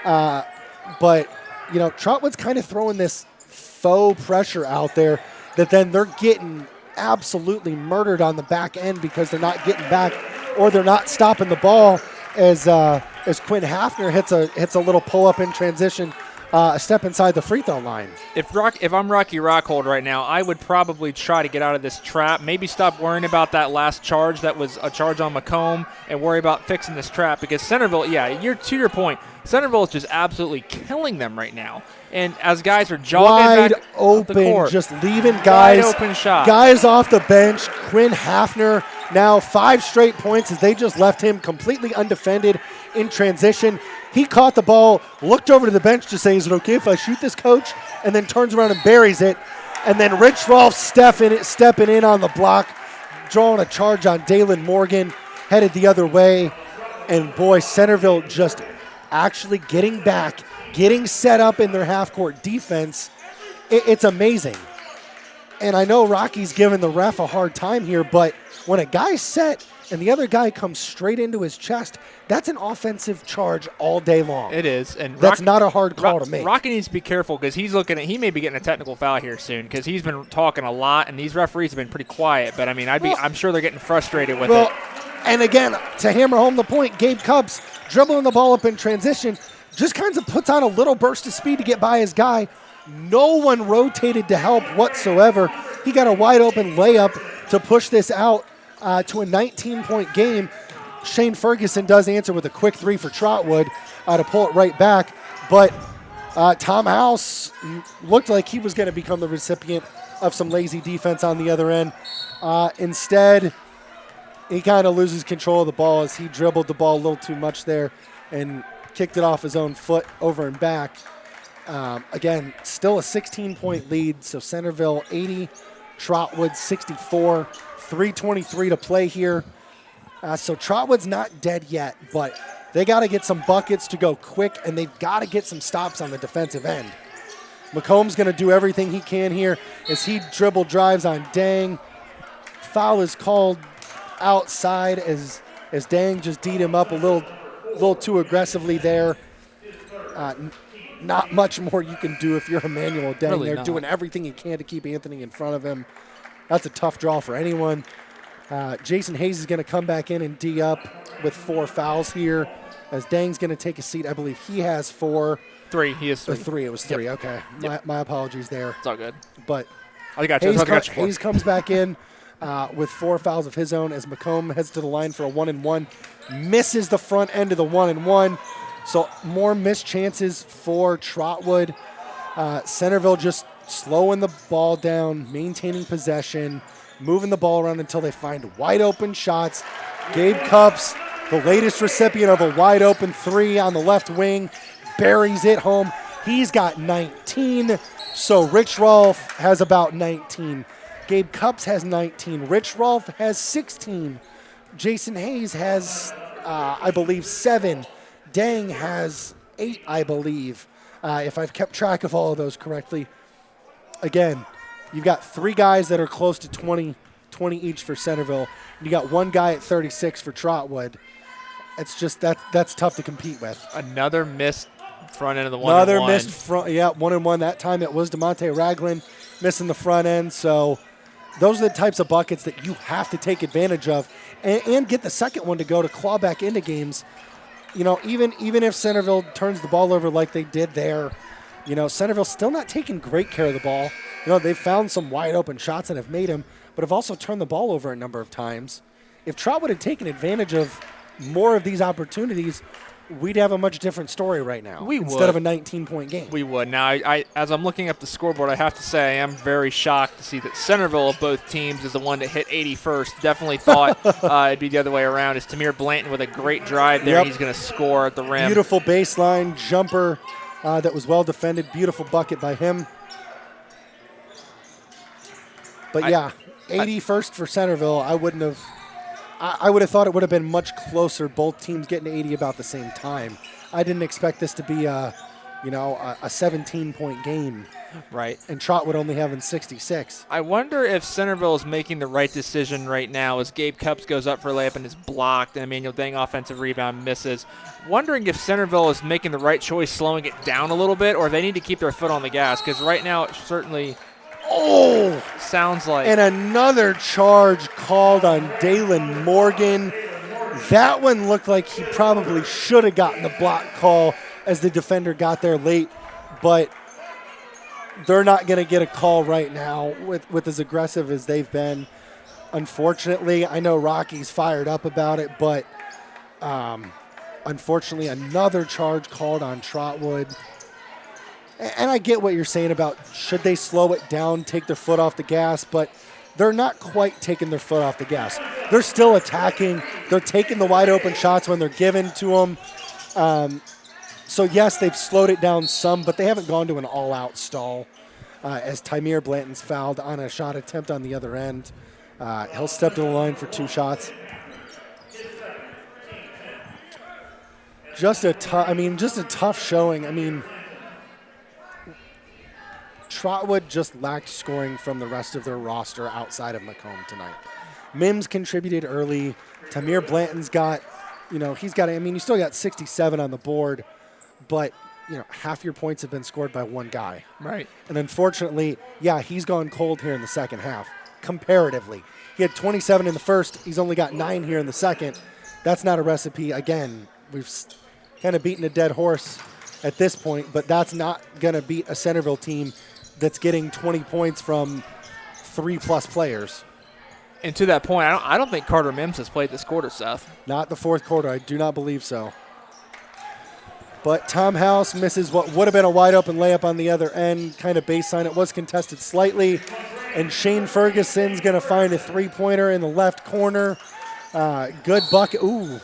But, you know, Trotwood's kind of throwing this faux pressure out there that then they're getting absolutely murdered on the back end because they're not getting back or they're not stopping the ball as Quinn Hafner hits a little pull-up in transition, a step inside the free throw line. If I'm Rocky Rockhold right now, I would probably try to get out of this trap. Maybe stop worrying about that last charge that was a charge on McComb and worry about fixing this trap because Centerville, to your point, Centerville is just absolutely killing them right now. And as guys are jogging Wide back open, the court, just leaving guys, wide open shot. Guys off the bench. Quinn Hafner now 5 straight points as they just left him completely undefended in transition. He caught the ball, looked over to the bench to say, "Is it okay if I shoot this, coach?" And then turns around and buries it. And then Rich Rolfe stepping in on the block, drawing a charge on Dalen Morgan, headed the other way. And boy, Centerville just actually getting back, getting set up in their half-court defense. It's amazing. And I know Rocky's giving the ref a hard time here, but when a guy's set and the other guy comes straight into his chest, that's an offensive charge all day long. It is, and that's not a hard call to make. Rocky needs to be careful because he may be getting a technical foul here soon because he's been talking a lot, and these referees have been pretty quiet. But I mean, I'm sure they're getting frustrated with it. And again, to hammer home the point, Gabe Cupps dribbling the ball up in transition, just kind of puts on a little burst of speed to get by his guy. No one rotated to help whatsoever. He got a wide open layup to push this out to a 19-point game. Shane Ferguson does answer with a quick 3 for Trotwood to pull it right back. But Tom House looked like he was going to become the recipient of some lazy defense on the other end. Instead, he kind of loses control of the ball as he dribbled the ball a little too much there and kicked it off his own foot over and back. Again, still a 16-point lead, so Centerville 80, Trotwood 64, 3:23 to play here. So Trotwood's not dead yet, but they got to get some buckets to go quick, and they've got to get some stops on the defensive end. McComb's going to do everything he can here as he dribble drives on Dang. Foul is called outside as Dang just D'd him up a little too aggressively there. Not much more you can do if you're Emmanuel Dang. Really They're not. doing everything you can to keep Anthony in front of him. That's a tough draw for anyone. Jason Hayes is going to come back in and D up with 4 fouls here as Dang's going to take a seat. I believe he has 4. 3. He has 3. 3. It was 3. Yep. Okay. Yep. My apologies there. It's all good. But I got you. Hayes comes back in with 4 fouls of his own as McComb heads to the line for a 1-and-1. Misses the front end of the 1-and-1. So more missed chances for Trotwood. Centerville just slowing the ball down, maintaining possession, moving the ball around until they find wide open shots. Gabe Cupps, the latest recipient of a wide open 3 on the left wing, buries it home. He's got 19, so Rich Rolfe has about 19. Gabe Cupps has 19. Rich Rolfe has 16. Jason Hayes has, I believe, 7. Dang has 8, I believe, if I've kept track of all of those correctly. Again, you've got 3 guys that are close to 20 each for Centerville. You got 1 guy at 36 for Trotwood. It's just that's tough to compete with. Another missed front end of the 1-and-1. Another missed front, 1-and-1. That time it was DeMonte Ragland missing the front end. So those are the types of buckets that you have to take advantage of and get the second one to go to claw back into games. You know, even if Centerville turns the ball over like they did there, you know, Centerville's still not taking great care of the ball. You know, they've found some wide open shots and have made them, but have also turned the ball over a number of times. If Trotwood had taken advantage of more of these opportunities, we'd have a much different story right now. Instead of a 19-point game. We would. Now, I as I'm looking up the scoreboard, I have to say I am very shocked to see that Centerville of both teams is the one that hit 80 first. Definitely thought it'd be the other way around. It's Tamir Blanton with a great drive there. Yep. He's going to score at the rim. Beautiful baseline jumper that was well defended. Beautiful bucket by him. But, 80 first for Centerville. I would have thought it would have been much closer, both teams getting to 80 about the same time. I didn't expect this to be a 17-point game. Right. And Trotwood only having 66. I wonder if Centerville is making the right decision right now as Gabe Cups goes up for a layup and is blocked, and Emmanuel Dang offensive rebound misses. Wondering if Centerville is making the right choice, slowing it down a little bit, or they need to keep their foot on the gas, because right now it certainly sounds like. And another charge called on Dalen Morgan. That one looked like he probably should have gotten the block call as the defender got there late, but they're not going to get a call right now with as aggressive as they've been. Unfortunately, I know Rocky's fired up about it, but unfortunately another charge called on Trotwood. And I get what you're saying about should they slow it down, take their foot off the gas, but they're not quite taking their foot off the gas. They're still attacking. They're taking the wide open shots when they're given to them. So, yes, they've slowed it down some, but they haven't gone to an all-out stall as Tymir Blanton's fouled on a shot attempt on the other end. He'll step to the line for 2 shots. Just a tough showing. Trotwood just lacked scoring from the rest of their roster outside of Macomb tonight. Mims contributed early. Tymir Blanton's got, you still got 67 on the board, but, half your points have been scored by one guy. Right. And unfortunately, he's gone cold here in the second half, comparatively. He had 27 in the first. He's only got 9 here in the second. That's not a recipe. Again, we've kind of beaten a dead horse at this point, but that's not going to beat a Centerville team that's getting 20 points from 3+ players. And to that point, I don't think Carter Mims has played this quarter, Seth. Not the fourth quarter. I do not believe so. But Tom House misses what would have been a wide open layup on the other end, kind of baseline. It was contested slightly. And Shane Ferguson's going to find a 3-pointer in the left corner. Good bucket. Ooh.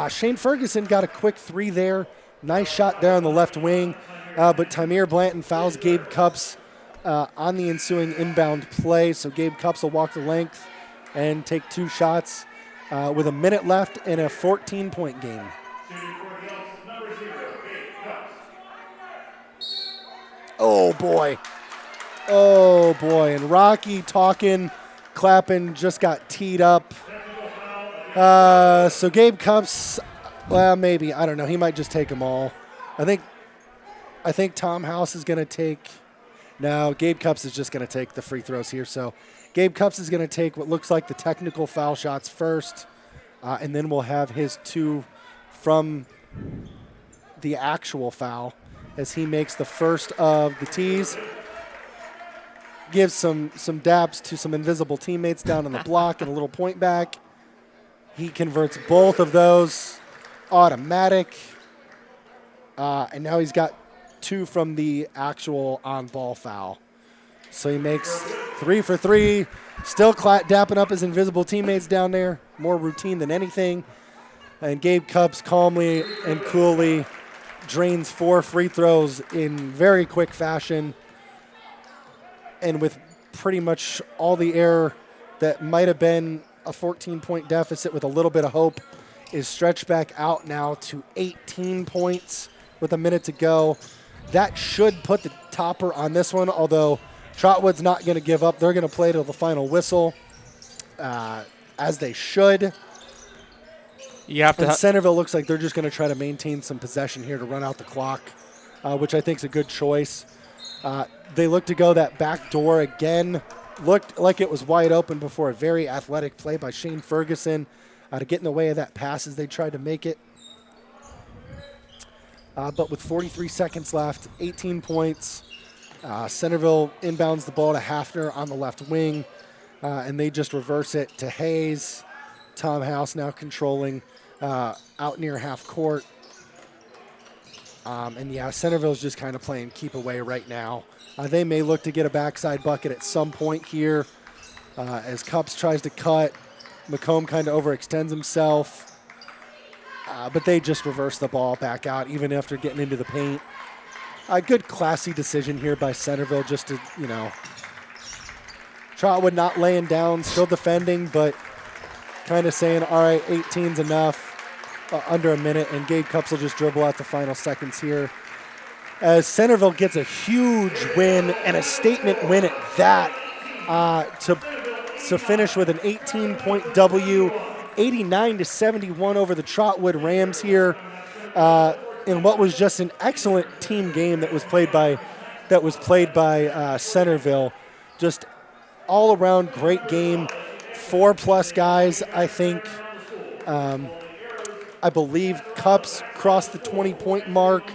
Shane Ferguson got a quick 3 there. Nice shot there on the left wing. But Tymir Blanton fouls Gabe Cups on the ensuing inbound play. So Gabe Cups will walk the length and take 2 shots with a minute left in a 14-point game. Oh, boy. And Rocky talking, clapping, just got teed up. So Gabe Cups, maybe. I don't know. He might just take them all. I think Tom House is going to take – no, Gabe Cups is just going to take the free throws here. So Gabe Cups is going to take what looks like the technical foul shots first, and then we'll have his 2 from the actual foul as he makes the first of the tees. Gives some dabs to some invisible teammates down on the block and a little point back. He converts both of those, automatic. And now he's got 2 from the actual on-ball foul. So he makes 3 for 3, still dapping up his invisible teammates down there, more routine than anything. And Gabe Cups calmly and coolly drains 4 free throws in very quick fashion. And with pretty much all the air that might have been a 14-point deficit with a little bit of hope is stretched back out now to 18 points with a minute to go. That should put the topper on this one, although Trotwood's not going to give up. They're going to play till the final whistle, as they should. And Centerville looks like they're just going to try to maintain some possession here to run out the clock, which I think is a good choice. They look to go that back door again. Looked like it was wide open before a very athletic play by Shane Ferguson to get in the way of that pass as they tried to make it. But with 43 seconds left, 18 points, Centerville inbounds the ball to Hafner on the left wing, and they just reverse it to Hayes. Tom House now controlling out near half court. Centerville's just kind of playing keep away right now. They may look to get a backside bucket at some point here as Cups tries to cut. Macomb kind of overextends himself. But they just reverse the ball back out even after getting into the paint. A good classy decision here by Centerville just to, Trotwood not laying down, still defending, but kind of saying, all right, 18's enough, under a minute, and Gabe Cups will just dribble out the final seconds here. As Centerville gets a huge win and a statement win at that to finish with an 18-point W, 89-71 over the Trotwood Rams here, in what was just an excellent team game that was played by Centerville. Just all around great game. 4+ guys, I think. I believe Cups crossed the 20-point mark.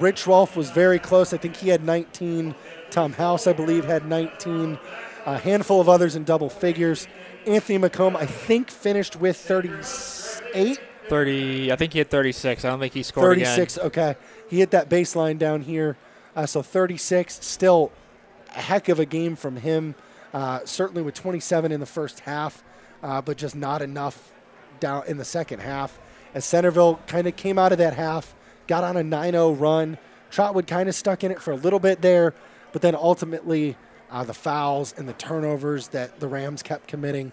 Rich Rolfe was very close. I think he had 19. Tom House, I believe, had 19. A handful of others in double figures. Anthony McComb, I think, finished with 38. 30. I think he had 36. I don't think he scored 36, again. okay. He hit that baseline down here. So 36, still a heck of a game from him. Certainly with 27 in the first half, but just not enough down in the second half. As Centerville kind of came out of that half, got on a 9-0 run. Trotwood kind of stuck in it for a little bit there, but then ultimately the fouls and the turnovers that the Rams kept committing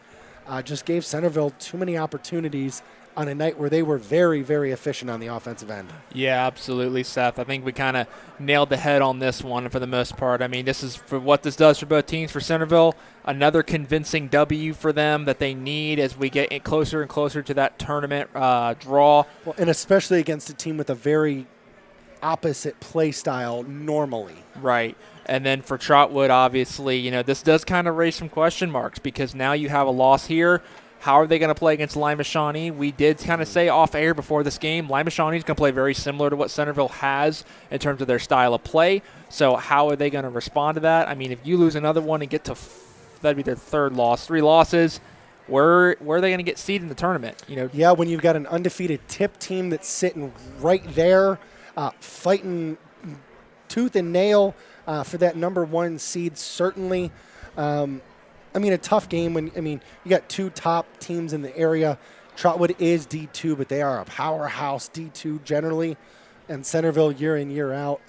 just gave Centerville too many opportunities on a night where they were very, very efficient on the offensive end. Yeah, absolutely, Seth. I think we kind of nailed the head on this one for the most part. I mean, this is for what this does for both teams. For Centerville, another convincing W for them that they need as we get closer and closer to that tournament draw. Well, and especially against a team with a very opposite play style normally. Right. And then for Trotwood, obviously, this does kind of raise some question marks because now you have a loss here. How are they going to play against Lima Shawnee? We did kind of say off air before this game, Lima Shawnee is going to play very similar to what Centerville has in terms of their style of play. So how are they going to respond to that? I mean, if you lose another one and get to that'd be their third loss, 3 losses. Where are they going to get seeded in the tournament? Yeah, when you've got an undefeated tip team that's sitting right there, fighting tooth and nail for that number 1 seed, certainly. A tough game you got 2 top teams in the area. Trotwood is D2, but they are a powerhouse D2 generally, and Centerville year in, year out.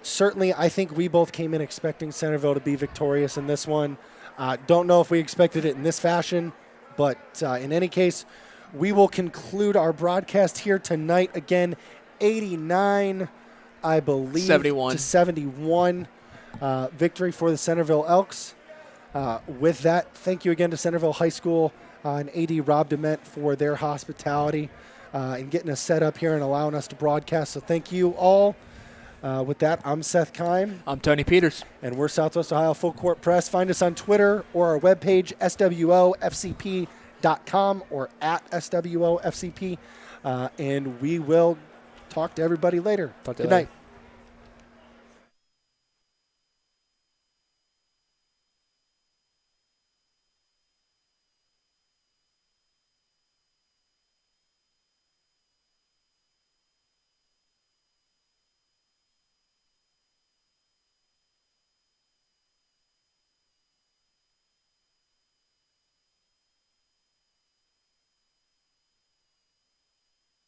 Certainly I think we both came in expecting Centerville to be victorious in this one. Don't know if we expected it in this fashion, but in any case, we will conclude our broadcast here tonight. Again, 89, I believe, 71. to 71 victory for the Centerville Elks. With that, thank you again to Centerville High School and AD Rob Dement for their hospitality and getting us set up here and allowing us to broadcast. So thank you all. With that, I'm Seth Keim. I'm Tony Peters. And we're Southwest Ohio Full Court Press. Find us on Twitter or our webpage, swofcp.com or at swofcp. And we will talk to everybody later. Talk to you Good later. night.